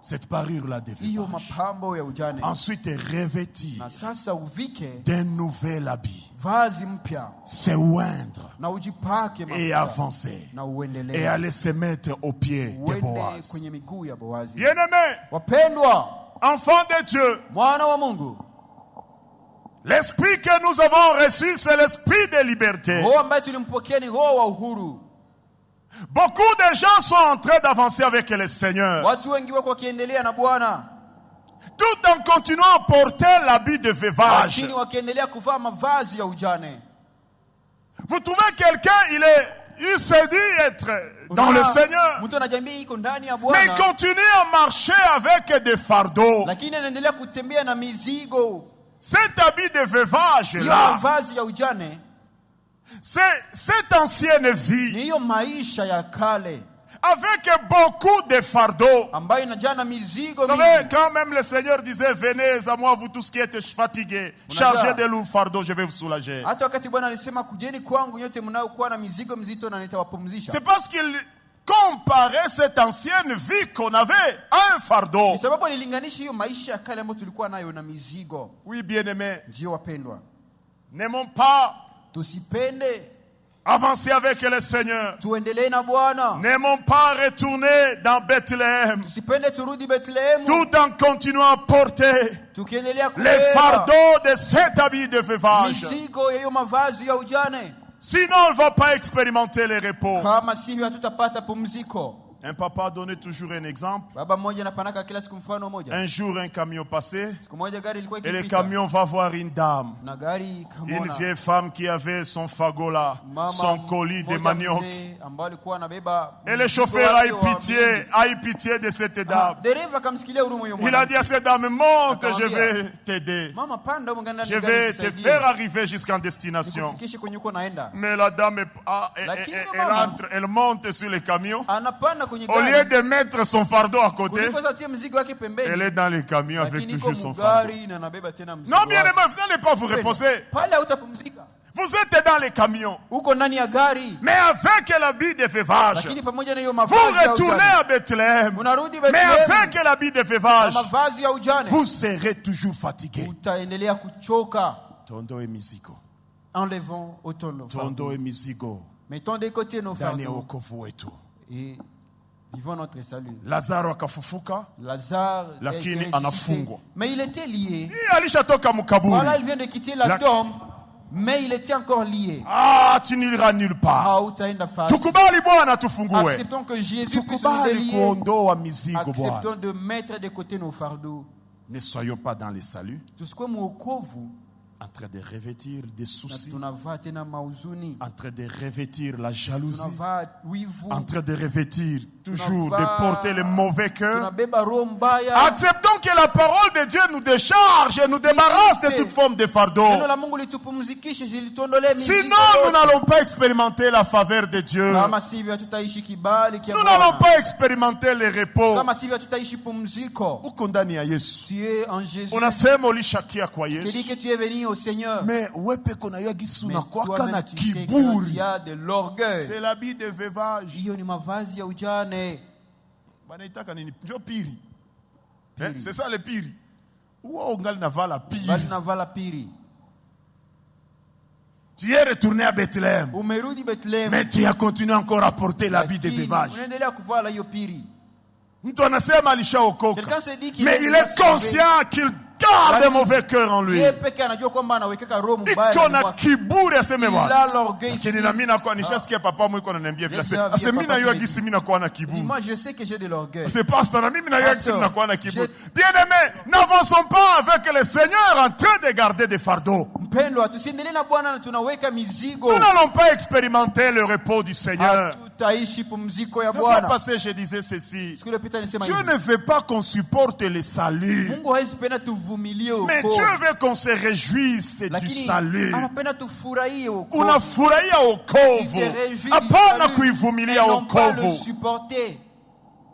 cette parure-là de hiyo veuvage. mapambo ya ujane, Ensuite, revêtir na sasa uvike d'un nouvel habit. vazi mpya Se oindre na ujipake et mafuta avancer. na Et uendelee, aller se mettre aux pieds de uende Boaz. kwenye miguu ya Boazi. Bien-aimé, Wapendwa, enfant de Dieu, mwana wa Mungu, l'esprit que nous avons reçu, c'est l'esprit de liberté. roho ambaye tulimpokea ni roho wa uhuru. Beaucoup de gens sont en train d'avancer avec le Seigneur, Watu wengi wako wakiendelea na Bwana, tout en continuant à porter l'habit de veuvage. lakini wakiendelea kuvaa mavazi ya ujane. Vous trouvez quelqu'un, il se dit être dans le Seigneur, Mtu anajiambia iko ndani ya mais il Bwana, continue à marcher avec des fardeaux. lakini anaendelea kutembea na mizigo. cet habit de veuvage hiyo là, mavazi ya ujane cette ancienne vie, ni hiyo maisha ya kale avec beaucoup de fardeaux. ambayo inajaa na mizigo Vous savez, mingi. quand même le Seigneur disait, venez à moi, vous tous qui êtes fatigués, chargés de lourds fardeaux, je vais vous soulager. Hata wakati Bwana alisema kujeni kwangu nyote mnaokuwa na mizigo mzito na nitawapumzisha. C'est parce qu'il comparait cette ancienne vie qu'on avait à un fardeau. Ni sababu alilinganisha hiyo maisha ya kale ambayo tulikuwa nayo na mizigo. Oui, bien-aimés, Ndio wapendwa, n'aimons pas tusipende avancer avec le Seigneur. tuendelee na Bwana, N'aimons pas retourner dans Bethléem tusipende turudi Bethlehemu tout en continuant à porter tukiendelea les kubeba fardeaux de cet habit de veuvage. mizigo ya hiyo mavazi ya ujane. Sinon, on ne va pas expérimenter le repos. Kama sivyo hatutapata pumziko. Un papa donnait toujours un exemple. Baba mmoja anapanaka kila siku mfano moja. Un jour, un camion passait Siku moja gari ilikuwa et le ikipita camion va voir une dame, na gari une ikamwona vieille femme qui avait son fagot là, son colis de mmoja manioc. mzee ambaye alikuwa anabeba Et le mzigo chauffeur a wake eu wa pitié, de cette dame. dereva akamsikilia huruma huyo Il a dit à cette dame, monte, je Akamwambia, vais t'aider. mama panda huko ndani Je ya gari vais te nikusaidie. faire arriver jusqu'en destination. Nikufikishe kwenye uko naenda. Mais la dame, Lakini elle mama- entre, elle monte sur le camion. Anapanda kwenye Au lieu gari. de mettre son fardeau à côté, Kuliko sasa tie mzigo wake pembeni. elle est dans le camion avec Lakini iko toujours son fardeau. mugari na anabeba tena mzigo. Non, bien wake. aimé, vous n'allez pas vous reposer. Pale hautapumzika. Vous êtes dans le camion. Uko ndani ya gari. Mais avec l'habit de veuvage, Lakini pamoja na hiyo vous mavazi ya retournez ujane. à Bethléem. Unarudi Mais Bethlehemu avec l'habit de na veuvage, mavazi ya ujane. vous serez toujours fatigué. Utaendelea kuchoka. Tondo et Mizigo. Enlevons autant nos Tondo fardeaux. et Mizigo. Mettons de côté nos Ndani ya fardeaux wokovu wetu. et vivons notre salut. Lazaro akafufuka, Lazare Lakini a été ressuscité, anafungwa. mais il était lié. alishatoka mkaburi. Voilà, il vient de quitter la La- tombe, mais il était encore lié. Ah, tu n'iras nulle part. Hautaenda fasi. Tukubali Bwana tufungue. Acceptons que Jésus puisse nous Tukubali délier. kuondoa mizigo Bwana. Acceptons de mettre de côté nos fardeaux. Ne soyons pas dans le salut, Tusikuwe mwokovu en train de revêtir des na soucis, tunavaa tena mauzuni, en train de revêtir la jalousie, tunavaa wivu, en train de revêtir toujours, de Tunavaa- porter le mauvais cœur. tunabeba roho mbaya. Acceptons que la parole de Dieu nous décharge et nous débarrasse de toute forme de fardeau. Neno la Mungu litupumzikishe, zilituondolee mizigo Sinon, nous yote. n'allons pas expérimenter la faveur de Dieu. Kama sivyo hatutaishi kibali kia Nous n'allons Bwana. pas expérimenter le repos. Kama sivyo hatutaishi pumziko. Uko ndani ya Yesu. Tu es en Jésus. Unasema ulishakia kwa Tu dis que Yesu. tu es venu au Seigneur. Mais wewe kona ya gisu Mais na kwaka toi-même, na tu sais que kiburi. tu as de l'orgueil. C'est l'habit de veuvage. Hiyo ni mavazi ya ujane. Banaitaka nini? Ndio piri. Piri. C'est ça le piri. Uwa ungali navala Bali piri. navala piri. Tu es retourné à Bethléem. Umerudi Bethlehem. Mais tu as continué encore à porter l'habit de Lakini, veuvage. unaendelea kuvala hiyo piri. Mtu anasema alishaokoka. Quelqu'un se dit qu'il Mais est il déjà est conscient qu'il garde un mauvais cœur en lui. Yeye peke anajua kwamba anawekeka roho mbaya Iko ndani na mwake. kiburi aseme Il bwana. a l'orgueil. Lakini na mimi nakuwa nishasikia papa mwiko ananiambia vile. Déjà, Ase mimi papa na yua qui gisi mimi nakuwa na Il dit, kiburi. moi je sais que j'ai de l'orgueil. C'est pasteur na mimi na yua gisi Pasteur, nakuwa na kiburi. je- Bien-aimés, n'avançons pas avec le Seigneur en train de garder des fardeaux. Mpendwa, tusiendelee na Bwana na tunaweka mizigo. Nous n'allons pas expérimenter le repos du Seigneur. Hatutaishi pumziko ya La fois Bwana. passée, je disais ceci. Siku iliyopita nilisema Dieu hivi. ne veut pas qu'on supporte le salut. Mungu hawezi penda tuvumilie Mais wokovu. Dieu veut qu'on se réjouisse du Lakini salut. anapenda tufurahie wokovu. Unafurahia Tu wokovu. te réjouis du Hapana salut, kuivumilia mais non pas le wokovu. supporter.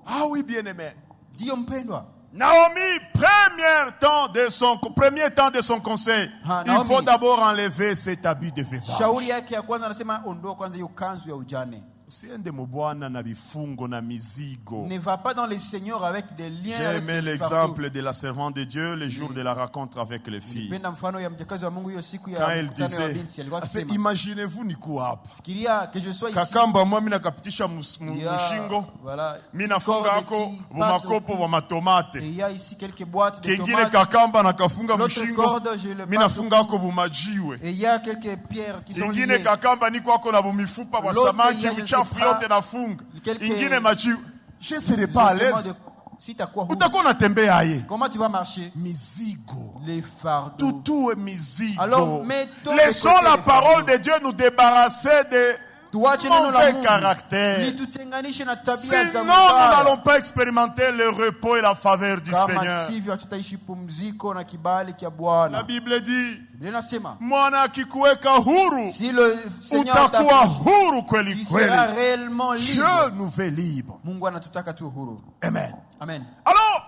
Ah oui, bien-aimé. Ndiyo mpendwa. Naomi, premier temps de son conseil, Ah, il Naomi. faut d'abord enlever cet habit de veuvage. Shauri yake ya kwanza anasema ondoa kwanza hiyo kanzu ya ujane. Usiende mubwana na vifungo na mizigo. Ne va pas dans les seigneurs avec des liens. J'ai avec aimé des l'exemple de la servante de Dieu le jour de la rencontre avec les fardeaux. filles. Nilipenda mfano ya mjakazi wa Mungu hiyo siku ya Quand elle mkutano wa disait, binti alikuwa Ase, akisema imaginez-vous niko hapa. fikiria que je sois ici. Kakamba mwa mina kapitisha Ya, mushingo. voilà, Mina funga corde ako qui passe bumakopo au cou. wa matomate. Et il y a ici quelques boîtes de Kengine tomates. kakamba na kafunga L'autre mushingo. corde, je le Mina passe au funga ako bumajiwe. Et il y a quelques pierres qui sont Ingine liées. kakamba niko ako na bumifupa wa L'autre, samaki il y a, je uchafu sais pas, yote nafunga. quelques- Ingine majiwe. Je serai pas à Justement l'aise. si t'as quoi, Utakuwa unatembea aye. comment tu vas marcher? Mizigo. Les fardeaux. Tout est mizigo. Alors, mettons de Laissons côté la les parole fardeaux. de Dieu nous débarrasser de Tuache neno la mauvais Mungu. caractère. Litutenganishe na tabia Sinon, za nous mbaya. n'allons pas expérimenter le repos et la faveur du Kama Seigneur. sivyo hatutaishi pumziko na kibali kia La Bwana. Bible dit, Biblia inasema mwana akikuweka huru, si le Seigneur utakuwa t'affranchit, huru kweli tu seras kweli. réellement Dieu libre. nous fait libre. Mungu anatutaka tu huru. Amen. Amen. Alors,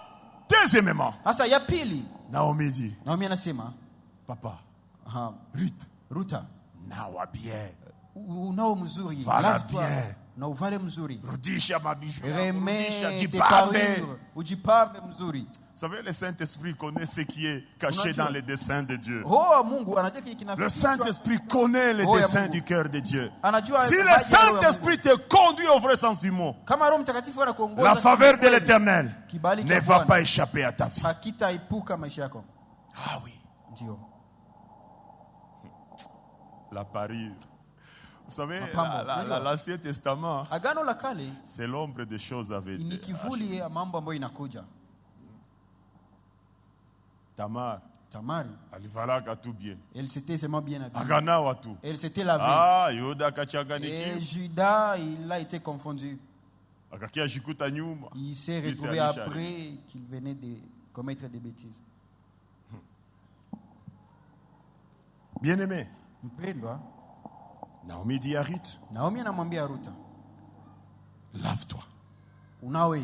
deuxièmement, Sasa ya pili, Naomi dit, Naomi anasema, papa, aha, Ruth, Ruta, nawa bien, unao mzuri, Vala lave-toi bien. na uvale mzuri. rudisha mabisho, rudisha Remets tes jipambe. parures, ujipambe mzuri. Vous savez, le Saint-Esprit connaît ce qui est caché Unajua. dans les desseins de Dieu. Roho wa Mungu anajua kile Le kinafichwa. Saint-Esprit connaît les Oh, ya desseins Mungu. du cœur de Dieu. Anajua Si haja le ya Roho ya Saint-Esprit te conduit au vrai sens du mot, Kama Roho Mtakatifu anakuongoza la faveur de kweli, l'Éternel kibali ne cha va Bwana pas échapper à ta vie. hakitaepuka maisha yako. Ah oui, Ndio. la parure. Vous savez, Mapambo. l'Ancien Testament, Agano la Kale c'est l'ombre des choses avec ni kivuli ya mambo ambayo inakuja. Tamar, Tamari, alivalaka tout bien. elle s'était seulement bien habillée. Akanawa tu. Elle s'était lavée. Ah, Yoda Et kachanganiki. Judas, il a été confondu. Akakia jikuta nyuma. Il s'est Il s'est retrouvé allé après qu'il venait de commettre des bêtises. Bien-aimé, Mpendwa, Naomi dit à Ruth, Naomi anamwambia Ruta, lave-toi, unawe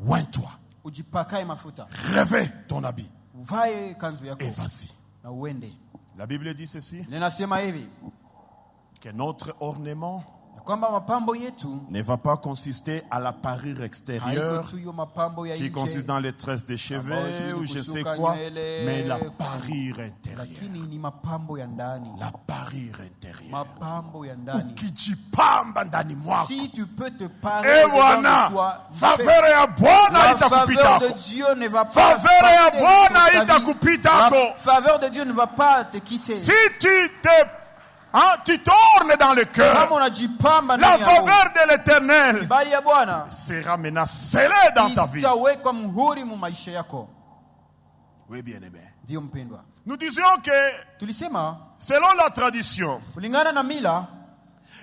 oins-toi, ujipakae mafuta, revêt ton habit uvae kanzu yako et vas-y. na uende. La Bible dit ceci, Ninasema hivi que notre ornement ya kwamba mapambo yetu ne va pas consister à la parure haiko extérieure tu hiyo mapambo ya qui consiste nje, dans les tresses de cheveux Ambayo ou je sais kusuka quoi, nywele, mais la parure intérieure. lakini ni mapambo ya ndani, La parure intérieure. mapambo ya ndani. Ukijipamba ndani mwako, Si tu peux te parer eh dedans Bwana, de toi, faveur ya Bwana la faveur itakupitako. de Dieu ne va pas Faveur ya passer Bwana sur ta vie. itakupitako. La faveur de Dieu ne va pas te quitter. Si tu tournes dans le cœur, Kama unajipamba la ndani ya Mungu, faveur de l'Éternel kibali ya Bwana sera maintenant scellée dans ta vie. itawekwa muhuri mu maisha yako. Oui, bien-aimé. Ndio mpendwa, Nous disions que, tulisema selon la tradition, kulingana na mila,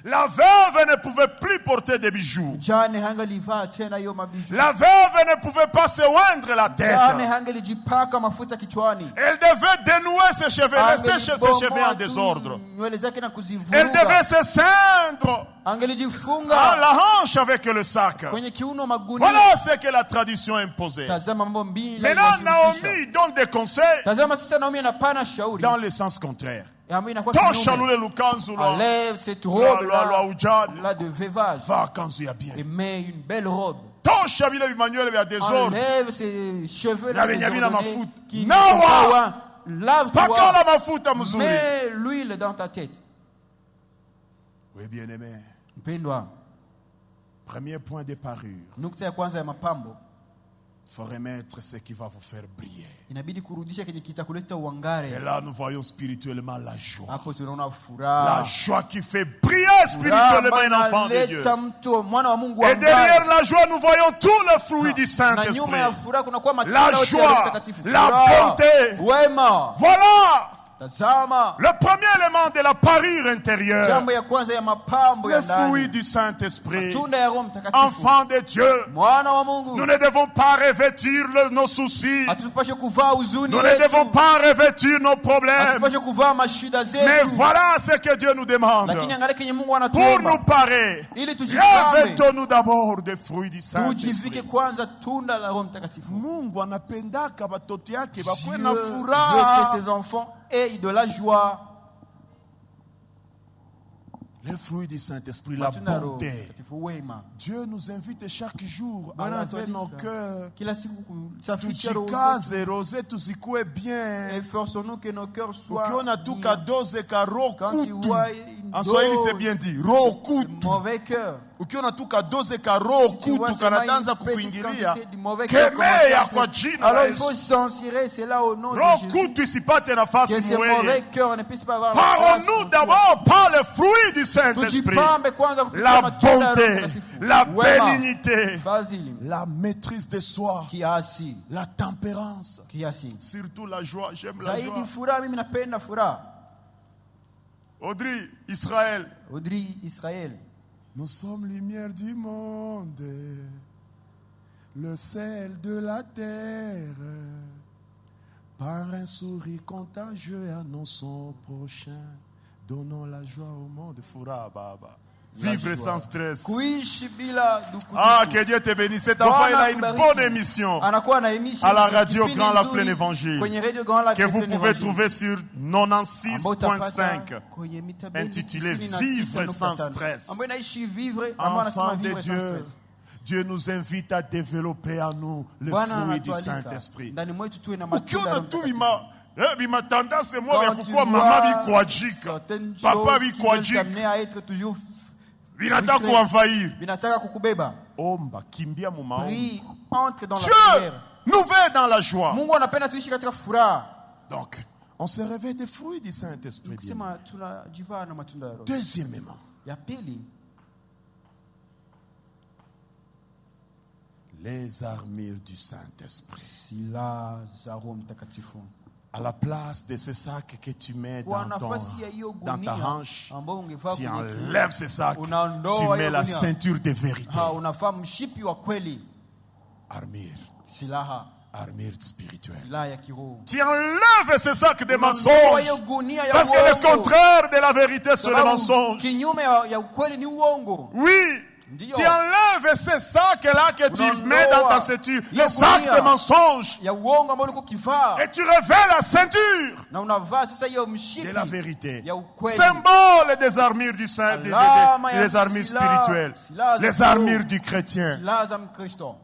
la veuve ne pouvait plus porter des bijoux. jane hangalivaa tena hiyo mabiju. La veuve ne pouvait pas se oindre la Jane tête. hangalijipaka mafuta kichwani. Elle devait dénouer ses cheveux, laisser ses cheveux en Angelibomoa tu désordre. nywele zake na Elle kuzivuruga. devait se ceindre à Angelijifunga la hanche avec le sac. kwenye kiuno magunia. Voilà ce que la tradition imposait. Tazama mambo mbili Maintenant, inashirikisha. Naomi donne des conseils Tazama sasa Naomi anapana shauri dans le sens contraire. ambayo inakuwa Tosha kinyume. lule lukanzu lwa Enlève cette lwa robe lwa lwa ujani. là de veuvage Va kanzu ya et bien. mets une belle robe. Tosha vile vimanywele vya désordre. Enlève ces cheveux Na là venye vina désordonnés mafuta. qui ne Nawa! sont pas loin. Lave-toi. Pakala mafuta mzuri. Mets l'huile dans ta tête. Oui, bien-aimé. Mpendwa, Premier point de parure. nukta ya kwanza ya mapambo Il faut remettre ce qui va vous faire briller. inabidi kurudisha kenye kitakuleta Et uangare. là, nous voyons spirituellement la joie. Hapo tunaona La furaha. joie qui fait briller spirituellement un enfant de Dieu. Inaleta mtu mwana wa Mungu Et derrière angare. la joie, nous voyons tous les fruits du Na Saint-Esprit. nyuma ya furaha kunakuwa La matunda yote ya joie, Roho Mtakatifu. la Furaha, bonté. wema. Voilà Tazama le premier élément de la parure intérieure. jambo ya kwanza ya mapambo ya Le fruit ndani, du Saint-Esprit. matunda ya Roho Mtakatifu. Enfant de Dieu, Mwana wa Mungu, nous ne devons pas revêtir nos soucis. hatupashe kuvaa huzuni Nous ne devons yetu, pas revêtir nos problèmes. hatupashe kuvaa mashida Mais zetu, voilà ce que Dieu nous demande. lakini angalia kenye Mungu Pour nous anatuomba parer, ili tujipambe, revêtons-nous d'abord des fruits du tujivike Saint-Esprit. kwanza tunda la Roho Mtakatifu. Mungu anapendaka watoto yake wakuwe Dieu na veut que furaha. ses enfants aient de la joie. Les fruits du Saint-Esprit, la Matunda ya Roho bonté. Mtakatifu, wema. Dieu nous invite chaque jour à Bwana laver nos anatualika cœurs. kila siku kusafisha roho zetu. Tujikaze roze tuzikuwe bien. Efforçons-nous que nos cœurs soient Ukiona tu bien. kadoze ka roho Quand tu kutu. vois une En Swahili c'est dose bien dit, roho de kutu. mauvais cœur, Ukiona tu kadoze ka roho si tu vois kutu seulement kanaanza une petite kukuingilia, quantité de mauvais cœur kemea commencer kwa à jina entrer, alors la il faut Yesu. censurer cela au nom de Roho Jésus. kutu isipate nafasi Que ces mweye. mauvais cœurs ne puissent pas avoir la place Parlons-nous en toi. d'abord par le fruit du Saint-Esprit. Tujipambe kwanza kupitia La matunda ya Roho bonté, Mtakatifu. la Wema, bénignité, fadhili, la maîtrise de soi, kiasi, la tempérance, kiasi. surtout la joie. J'aime la Zaidi joie. furaha, mimi napenda furaha. Audrey, Israël, Audrey, Israël, Nous sommes lumière du monde, le sel de la terre. Par un sourire contagieux, annonçons au prochain. Donnons la joie au monde. Fura baba. Vivre sans stress. Kuishi bila dukuduku. Ah, que Dieu te bénisse. Cet enfant, il a une bonne émission Anakuwa na emission à la radio kipindi Grand Lac nzuri Plein Évangile kwenye radio Grand Lac que vous Plein pouvez Évangile. trouver sur Ambao utapata 96.5. kwenye mita bendi intitulé 96.5. Vivre sans stress. Ambayo inaishi vivre, ambao anasema Enfants de vivre sans Dieu, stress. Dieu nous invite à développer en nous le Bwana fruit du anatualika Saint-Esprit. ndani mwetu tuwe na matunda ya Ukiona Roho tu Mtakatifu. bima tendance moja ya Quand tu kukuwa vois mama bikwajika, certaines papa choses qui veulent bikwajika, t'amener à être toujours vinataka kuenvahir. vinataka kukubeba. Omba, kimbia mu maombi. Prie, entre dans la Dieu prière. nous veut dans la joie. Mungu anapenda tuishi katika furaha. Donc, on se réveille des fruits du Saint-Esprit. bien. Kusema tunajiva na matunda ya Roho. Deuxièmement, Ya pili, les armures du Saint-Esprit. silaha za Roho Mtakatifu. À la place de ce sac que tu mets Kwa dans nafasi ya hiyo ta gunia hanche, ambao ungevaa tu kwenye enlèves ce sac, unaondoa tu hiyo mets la gunia. ceinture de vérité. Unafaa mshipi wa kweli, Armure, silaha spirituelle. silaha ya kiroho. Tu enlèves ce sac de Unaondoa mensonges. hiyo gunia ya Parce que le uongo. contraire de la vérité, c'est le Sababu mensonge. kinyume ya ukweli ni uongo. Oui. Ndiyo. Tu enlèves ce sac-là que tu Unaondoa mets dans ta ceinture, hiyo le sac gunia de mensonges. ya uongo ambao uliko kivaa Et tu revêts la ceinture na unavaa sasa hiyo de mshipi la vérité. ya ukweli. Symbole des armures du Saint, Alama ya des armures silaha, spirituelles, silaha za les kiroho. armures du chrétien. Silaha za Mkristo.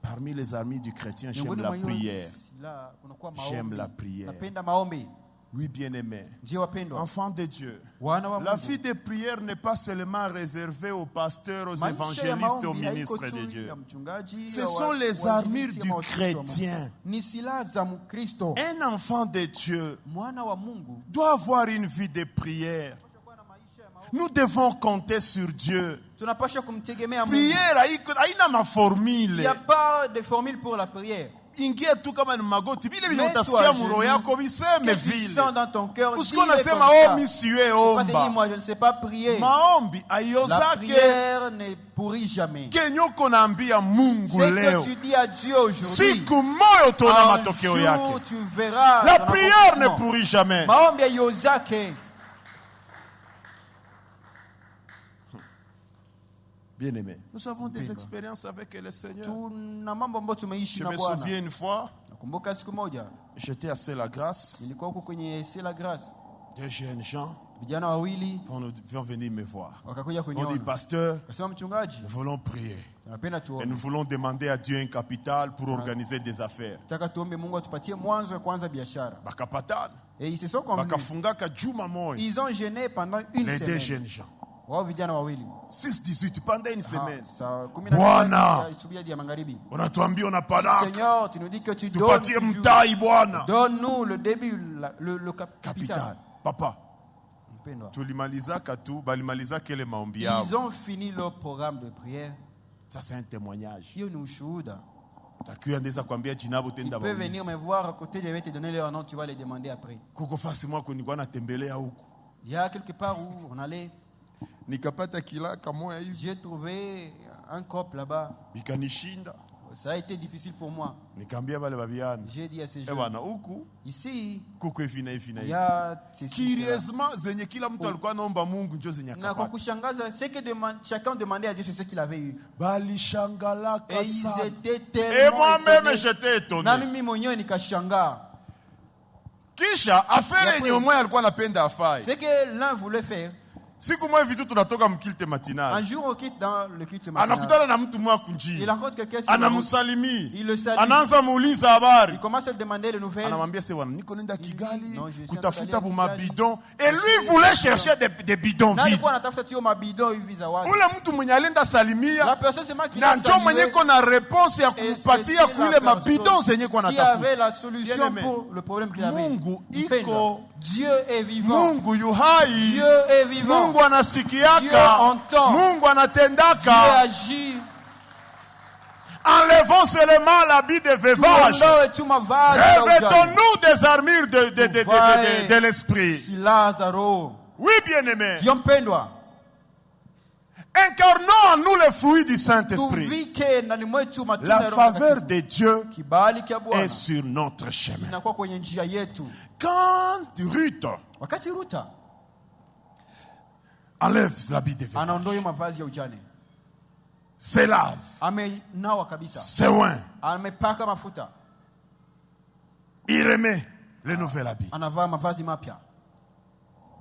Parmi les armures du chrétien, j'aime Miongoni la mwa hiyo prière. silaha kunakuwa J'aime maombi. la prière. Napenda maombi. Oui, bien-aimé. Ndio wapendwa. Enfant de Dieu. Wana wa La Mungu. vie de prière n'est pas seulement réservée aux pasteurs, aux Maisha ya évangélistes et aux maombi haiko ministres tu de Dieu. ya mchungaji, Ce ya sont wa- les wainjilisti, armures ya du mawakili wa Mungu. chrétien. Ni silaha za Mkristo. Un enfant de Dieu Mwana wa Mungu doit avoir une vie de prière. Nous devons compter sur Dieu. tunapaswa kumtegemea Mungu. Prière haina Il maformule. n'y a pas de formule pour la prière. Ingia tu kama ni magoti vile vile Mets-toi utasikia à muro genoux. yako viseme Que tu vile. sens dans ton cœur, Usiko dis-le nasema comme ça. oh misiwe Faut pas te dire, omba. moi je ne sais pas prier. Maombi La ayozake prière ne pourrit jamais. kenyoko naambia Mungu C'est leo. que tu dis à Dieu aujourd'hui. Siku moyo utaona Un matokeo jour, yake. tu verras La ton prière ne accomplissement. pourrit jamais. Maombi hayozake. Bien-aimé, nous avons des Mpendwa. expériences avec le Seigneur. Tuna mambo ambayo tumeishi Je na me Bwana. souviens une fois, Nakumbuka siku moja j'étais à la grâce. nilikuwa huko kwenye C'est la Grâce. Deux jeunes gens Vijana wawili vont venir me voir. wakakuja On dit, kuniona. pasteur, Kasema mchungaji, nous voulons prier. tunapenda Et tuombe. nous voulons demander à Dieu un capital pour organiser des affaires. Nataka tuombe Mungu atupatie mwanzo ya kuanza biashara. Bakapatana. Et ils se sont convenus. Bakafungaka juma moja. Ils ont gêné pendant une Les deux semaine. jeunes gens. Wao vijana wawili. 6-18 pendant une semaine. Saa 18 Bwana. ya asubuhi ya magharibi. Unatuambia unapadaka. Seigneur, tu nous dis que tu donnes Tupatie toujours. mtai Bwana. Donne-nous le début, le capital. Capital. Papa, Mpendwa. tulimalizaka tu, balimalizaka ile maombi yao. Ils ont fini leur programme de prière. Ça c'est un témoignage. Hiyo ni ushuhuda. Takiwa ndeza kwambia jinabo Tu tenda peux venir me bauliza. voir à côté, je vais te donner leur nom, tu vas les demander après. Kuko fasi mwako nilikuwa natembelea huko. Il y a quelque part où on allait, Nikapata kilaka moya hivi. j'ai trouvé un couple là-bas. Bikanishinda. Ça a été difficile pour moi. Nikaambia bale babiana. J'ai dit à ces Eh gens, bwana huku ici, kuko hivi na hivi na il y hivi. a ceci, cela. Curieusement zenye kila mtu alikuwa naomba Mungu njo zenye Na kwa akapata. kushangaza, c'est que chacun demandait à Dieu ce qu'il avait eu. Balishangalaka Et ils sana. étaient Et tellement moi-même étonnés. j'étais étonné. Na mimi mwenyewe nikashangaa. Kisha afere Après- yenye mmoja alikuwa anapenda afai. C'est que l'un voulait faire. Siku moja vitu tunatoka mkilte Un matinal. jour, on quitte dans le culte matinal. Anakutana na mtu mmoja Il kunjia. rencontre quelqu'un sur la route. Anamsalimi. Il le salue. Anaanza muuliza habari. Il commence à lui demander les nouvelles. Anamwambia se wana niko nenda Kigali Non, je suis kutafuta allé à buma Kigali. bidon. Et lui voulait chercher des bidons Na vides. alikuwa anatafuta tu mabidon hivi za watu. Ule mtu mwenye alienda La salimia personne seulement qui na l'a njo mwenye salué, iko na réponse ya et kumpatia c'était kuile la mabidon personne zenye kwa qui avait natafuta. la solution Bien-aimé. pour le problème qu'il avait. Mungu Mpendwa, iko. Dieu est vivant. Mungu yu hai. Dieu est vivant. Mungu anasikiaka. Dieu entend. Mungu Dieu anatendaka. agit. Enlevons seulement l'habit de veuvage. Tuondoe tu mavazi ya ujana. Revêtons-nous des armures de l'esprit. Silaha za roho. Oui, bien-aimé. Dieu mpendwa. Incarnons en nous les fruits du Saint-Esprit. tuvike ndani mwetu matunda La ya Roho faveur Mtakatifu. de Dieu Kibali cha Bwana est sur notre chemin. inakuwa kwenye njia yetu. Quand Ruth Wakati Ruta enlève l'habit de veuvage, anaondoa hiyo mavazi ya ujane, se lave, amenawa kabisa, se oint, amepaka mafuta, il remet le nouvel habit. anavaa mavazi mapya.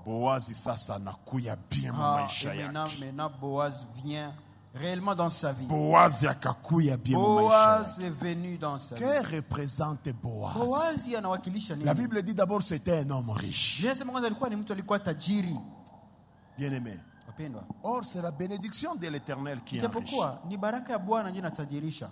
Boazi sasa anakuya bien mu maisha Et yake. maintenant Boaz vient réellement dans sa vie. Boazi akakuya bien mu maisha yake. Boaz est venu dans sa vie. Que représente Boaz? Boaz anawakilisha La nini? Bible dit d'abord c'était un homme riche. Je sema kwanza alikuwa ni mtu alikuwa tajiri. Bien aimé. Wapendwa, Or c'est la bénédiction de l'Éternel qui enrichit. ijapokuwa ni baraka ya Bwana ndiyo inatajirisha.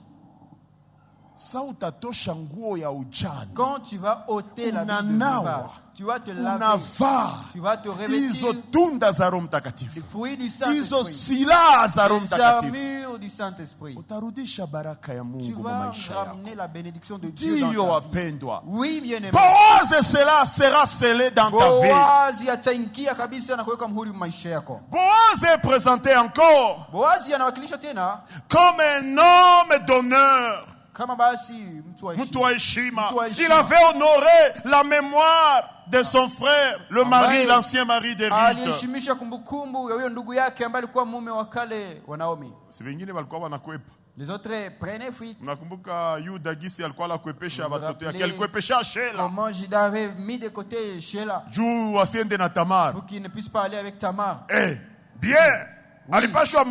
Sa utatosha nguo ya ujane, Quand tu vas ôter la vie de unanawa, veuvage, tu vas te laver, unavaa tu vas te hizo revêtir tunda za Roho des Mtakatifu, fruits du hizo Saint-Esprit, silaha za Roho des Mtakatifu, armures du Saint-Esprit. utarudisha baraka ya Tu Mungu mu vas maisha yako. ramener la bénédiction de Dieu dans Ndiyo ta vie. wapendwa, Oui, bien-aimé. Boaz cela sera scellé dans ta vie. Boazi ataingia kabisa na kuweka mhuri maisha yako. Boaz est présenté encore Boazi anawakilisha tena comme un homme d'honneur, kama basi mtu wa mtu wa heshima. Mtu wa heshima. Il avait honoré la mémoire de son frère, le mari, Ambaye l'ancien mari de Ruth. aliheshimisha kumbukumbu ya huyo ndugu yake ambaye alikuwa mume wa kale wa Naomi. Si wengine walikuwa wanakwepa. Les autres prenaient fuite. Nakumbuka Yuda gisi alikuwa anakwepesha watoto yake, rappelez alikwepesha Shela Comment Judas avait mis de côté Sheila juu wasiende na Tamar. pour qu'il ne puisse pas aller avec Tamar. Eh, bien. Alipashwa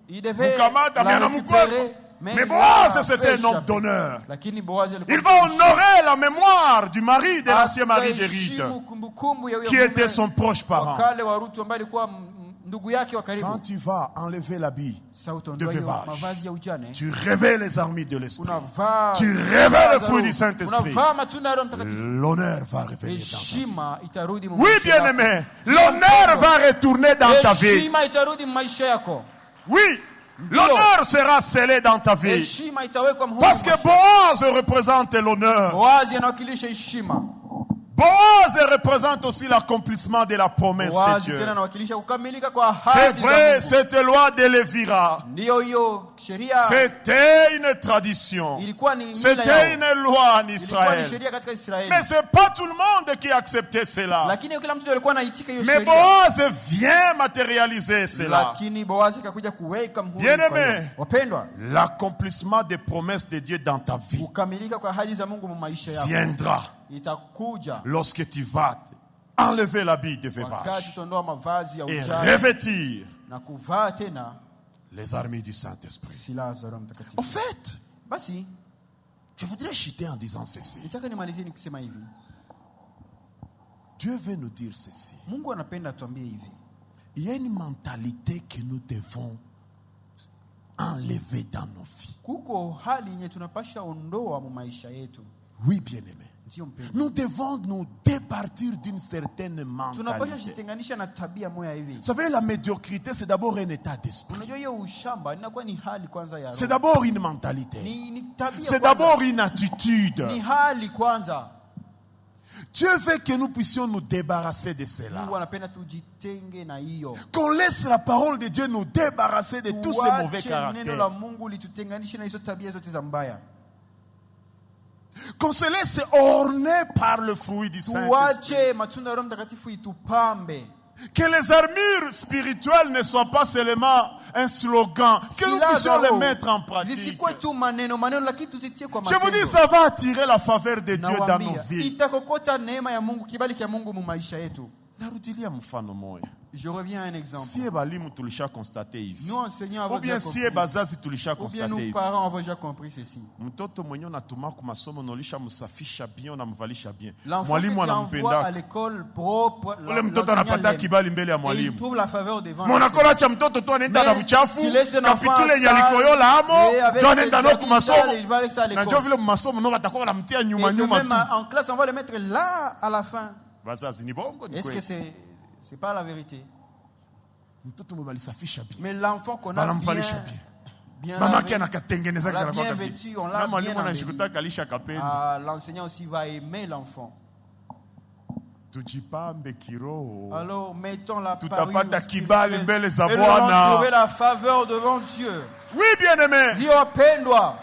Il devait mukamata mais la anamukwepa. récupérer, Mais il Boaz l'a c'était fait un homme échapper. d'honneur. Lakini Boaz alikuwa Il va honorer la mémoire du mari de l'ancien mari de ataheshimu Ruth, kumbukumbu ya huyo qui mume était son proche wa parent. kale wa Rutu ambaye alikuwa ndugu yake wa Quand karibu. tu vas enlever l'habit, Sasa utaondoa de hiyo veuvage, mavazi ya ujane, tu révèles les armées de l'esprit. unavaa Tu révèles le fruit du Saint-Esprit. unavaa matunda ya Roho Mtakatifu. L'honneur va revenir dans ta vie. Heshima itarudi mu Oui, maisha yako. bien-aimé, l'honneur va retourner dans ta vie. Heshima itarudi mu maisha yako. Oui, l'honneur sera scellé dans ta vie. Heshima itawekwa muhuri. Parce que Boaz représente l'honneur. Boazi anawakilisha heshima. Boaz représente aussi l'accomplissement de la promesse de Boazi Dieu. tena anawakilisha kukamilika kwa C'est ahadi za vrai, Mungu. cette loi de Lévira, Ndiyo hiyo sheria c'était une tradition. ilikuwa ni mila C'était yao. une loi en Ilikuwa ni Israël. sheria katika Israeli. Mais c'est pas tout le monde qui acceptait cela. Lakini kila mtu alikuwa anaitika hiyo Mais sheria. Boaz vient matérialiser cela. Lakini Boazi akakuja kuweka muhuri. Bien-aimé. kwa hiyo. Wapendwa, L'accomplissement des promesses de Dieu dans ta vie kukamilika kwa ahadi za Mungu mu maisha yako viendra itakuja lorsque tu vas enlever l'habit de wakati veuvage utaondoa mavazi ya et ujane revêtir na kuvaa tena les armées du Saint-Esprit. silaha za Roho Mtakatifu. Au fait, Basi je voudrais chuter en disant ceci. nitaka nimalizie nikisema hivi. Dieu veut nous dire ceci. Mungu anapenda tuambie hivi. Il y a une mentalité que nous devons enlever dans nos vies. Kuko hali yenye tunapasha ondoa mu maisha yetu. Oui, bien-aimé. Ndio mpendwa. Nous devons nous départir d'une certaine Tunapasha mentalité. jitenganisha na tabia moja hivi. Vous savez, la médiocrité, c'est d'abord un état d'esprit. Unajua hiyo ushamba inakuwa ni hali kwanza ya C'est roho. d'abord une mentalité. Ni tabia C'est kwanza. d'abord une attitude. Ni hali kwanza. Dieu veut que nous puissions nous débarrasser de cela. Mungu anapenda tujitenge na hiyo. Qu'on laisse la parole de Dieu nous débarrasser de tous ces mauvais Tuache neno la caractères. Mungu litutenganishe na hizo tabia zote za mbaya. Qu'on se laisse orner par le fruit du Saint-Esprit. Tuache matunda ya Roho Mtakatifu itupambe. Que les armures spirituelles ne soient pas seulement un slogan. Que nous Silaha puissions za les roho mettre en pratique. zisikuwe tu maneno lakini tuzitie kwa Je vous dis, matendo. ça va attirer la faveur de Dieu dans nos Nawaambia, vies. itakokota neema ya Mungu, kibali cha Mungu mu maisha yetu. Narudilia mfano moja. Je reviens à un exemple. Sie balimu tulisha constate hivi. Nous enseignants Ou avons bien déjà sie compris. bazazi tulisha Ou bien constate nous hivi. parents avons déjà compris ceci. Mtoto mwenye unatuma kwa masomo unaolisha msafisha bien unamvalisha bien. L'enfant que Mwalimu tu envoies à anampenda. l'école propre, Ule mtoto l'enseignant anapata l'aime. kibali mbele ya Et il mwalimu. trouve la faveur devant Monakolo cha mtoto tu anaenda na Mais uchafu. tu laisses un enfant Kapitule sale, yalikoyola amo. et avec Ndio ses anaenda no habits kwa masomo. sales, il va avec ça à Na l'école. ndio vile masomo no atakuwa anamtia nyuma Et de nyuma même tu. en classe, on va le mettre là à la fin. Wazazi ni bongo ni Est-ce que kweli. c'est pas la vérité? Mtoto mwalisafisha bien. Mais l'enfant qu'on a Banamvalisha bien, bien. bien Mamake lavé, anakatengeneza on l'a kana bien kwa vêtu, on l'a na bien mwalimu embelli. anashikuta kalisha kapenda. l'enseignant aussi va aimer l'enfant. Tujipambe kiroho. Alors mettons la Tutapata parure kibali mbele za et nous allons Bwana. trouver la faveur devant Dieu. Oui, bien-aimé. Dieu wapendwa,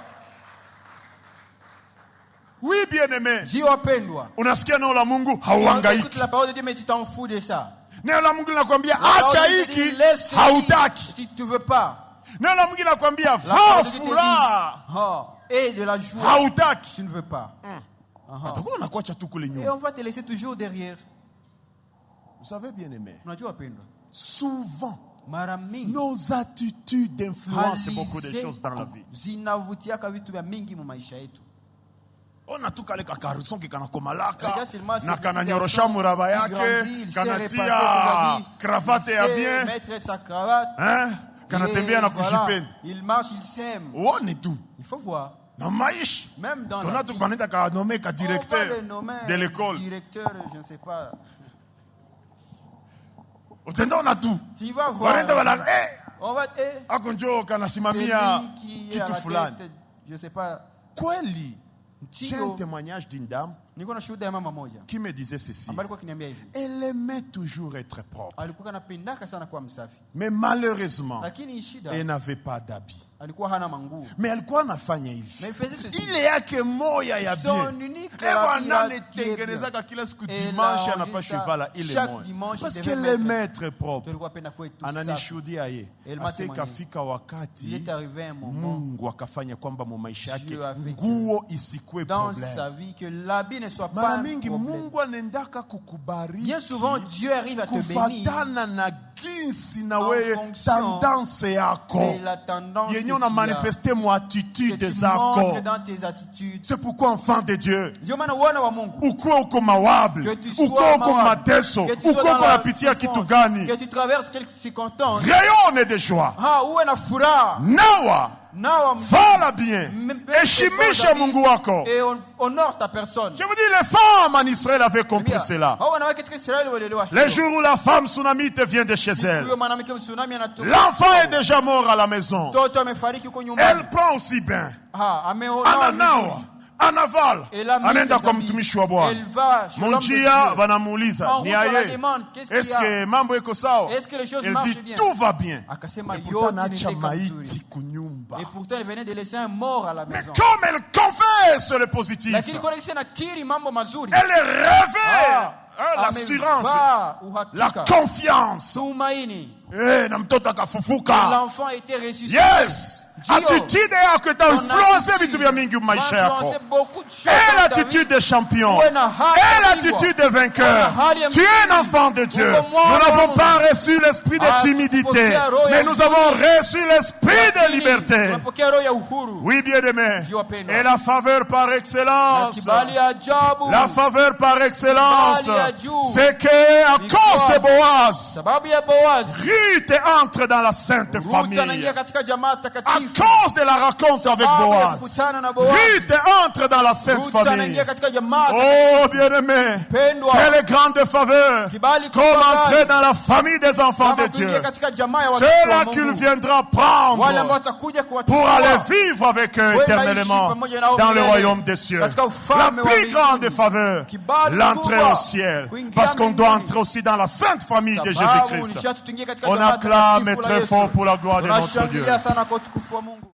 Oui, bien-aimé. Dieu wapendwa. Unasikia neno la Mungu Écoute hauhangaiki. la parole de Dieu mais tu t'en fous de ça. Neno la Mungu linakwambia La parole acha de Dieu dit, hiki laisse ceci, hautaki. si tu ne veux pas. Neno la Mungu linakwambia La vaa parole de Dieu te dit, furaha et de la joie, hautaki. tu ne veux pas. Utakuwa unakuacha tu kule Et nyuma. on va te laisser toujours derrière. Vous savez, bien-aimé, Unajua wapendwa, souvent mara mingi nos attitudes influencent hali beaucoup de choses dans la zetu vie. zinavutiaka vitu vya mingi mu maisha yetu. Ona tu kale kakaruson kanakomalaka Regarde seulement na ce kananyorosha petit muraba garçon qui yake grandit, il sait repasser ses kanatia habits, cravate il ya sait bien mettre sa cravate, hein? Kanatembea na voilà, kushipenda. il marche, il s'aime. Uone tu Il faut voir, na maisha même dans tona la tu vie, kanita kanome ka on va directeur le nommer de l'école. directeur, je ne sais pas. Utenda ona tu Tu vas voir, wanaenda wala on va, ako njoo c'est kanasimamia lui qui est à kitu la fulani. tête, je ne sais pas. Kweli j'ai un Ndio, témoignage d'une dame niko na shuhuda ya mama moja qui me disait ceci. ambaye alikuwa akiniambia hivi, Elle aimait toujours être propre, alikuwa anapendaka sana kuwa msafi, mais malheureusement lakini shida elle n'avait pas d'habits. alikuwa hana manguo. Mais alikuwa anafanya Mais hivi, il faisait ceci. ile yake moya ya Son bien unique ewa habit nanitengenezaka kila siku Et dimanche là, anapasha on vala dit ile chaque moya dimanche, parce il qu'elle devait aimait être propre. tulikuwa penda kwetu safi. Ananishuhudia ye Elle m'a ase témoigné. ikafika Il wakati est arrivé un moment Mungu akafanya kwamba mu maisha yake Dieu a fait nguo isikwe dans problème. sa vie que l'habit ne soit Mara pas un mingi problème. Mungu anaendaka kukubariki Bien souvent, Dieu arrive à te bénir kufatana na jinsi na En wewe fonction tendance yako et la tendance que yenye tu una as, manifeste mu que attitude tu zako. montres dans tes attitudes. C'est pourquoi enfant de Dieu Ndio maana wana wa Mungu, ukuwe uko mawable, que tu sois ukuwe uko mawable, mateso, que tu sois ukuwe dans uko la napitia kitu souffrance, gani, que tu traverses quelques circonstances, rayonne de joie, uwe na furaha, nawa nawa vala bien, heshimisha Mungu wako. et honore ta personne. Je vous dis, les femmes en Israël avaient compris cela. Hao wanawake katika Israeli walielewa Les hilo. jours où la femme tsunamite vient de chez elle, Huyo mwanamke mtsunami anatoka. l'enfant est déjà mort à la maison. Mtoto amefariki huko nyumbani. Elle prend aussi bain. Ameoa Ananawa, anavala, Et la mise anaenda ses kwa habits. mtumishi wa Bwana. Elle va chez l'homme de Munjia Dieu. banamuuliza En ni route, on la aye, demande, qu'est-ce qu'il y a? est-ce que mambo iko sawa? Est-ce que les choses Elle marchent dit bien? tout va bien. Akasema Et pourtant yote naacha nileka maiti vizuri. kunyumba. Et pourtant elle venait de laisser un mort à la Mais maison. comme elle confesse le positif, Lakini kwa nini nakiri mambo mazuri? elle est rêvée, l'assurance, Amevaa la uhakika. confiance. Tumaini. Na mtoto akafufuka. L'enfant a été ressuscité. Yes, Ndio. attitude yako itainfluence vitu vya mingi maisha yako. influencé beaucoup de choses Et dans ta vie. l'attitude de champion. Uwe na hali Et ya l'attitude de vainqueur. Uwe na hali ya Tu es un mshindi. enfant de Dieu. Uko mwana Nous wa n'avons Mungu. pas reçu l'esprit de timidité, Hatukupokea roho ya mais nous uzuri. avons reçu l'esprit de Lakini liberté. tumepokea roho ya uhuru. Oui, bien-aimé. Ndio wapendwa. Et la faveur par Na excellence. kibali ya ajabu. La faveur par excellence, Kibali ya juu. c'est que à cause de Boaz, Sababu ya Boaz. Ruth entre dans la sainte Ruth famille. anaingia katika jamaa À takatifu. cause de la rencontre avec Sababu ya Boaz, kukutana na Boaz. Ruth entre dans la sainte Ruth famille. anaingia katika jamaa Oh, bien-aimé, pendwa. quelle grande faveur. Kibali Comme kubwa entrer dans la famille des enfants kama de Dieu. kuingia katika jamaa ya C'est watoto wa là qu'il Mungu. viendra Wale ambao prendre watakuja pour kuwachukua. aller vivre avec eux Wenda éternellement ishi pamoja nao dans le milele. royaume des cieux. Katika La ufalme wa plus mbinguni. grande faveur, Kibali l'entrée kubwa. au ciel. Kuingia Parce qu'on doit mbinguni. entrer aussi dans la sainte famille de Sababu Jésus-Christ. nishati tuingie katika On jamaa acclame takatifu la très Yesu. fort pour la gloire de notre Dieu. Tunashangilia sana kwa utukufu wa Mungu.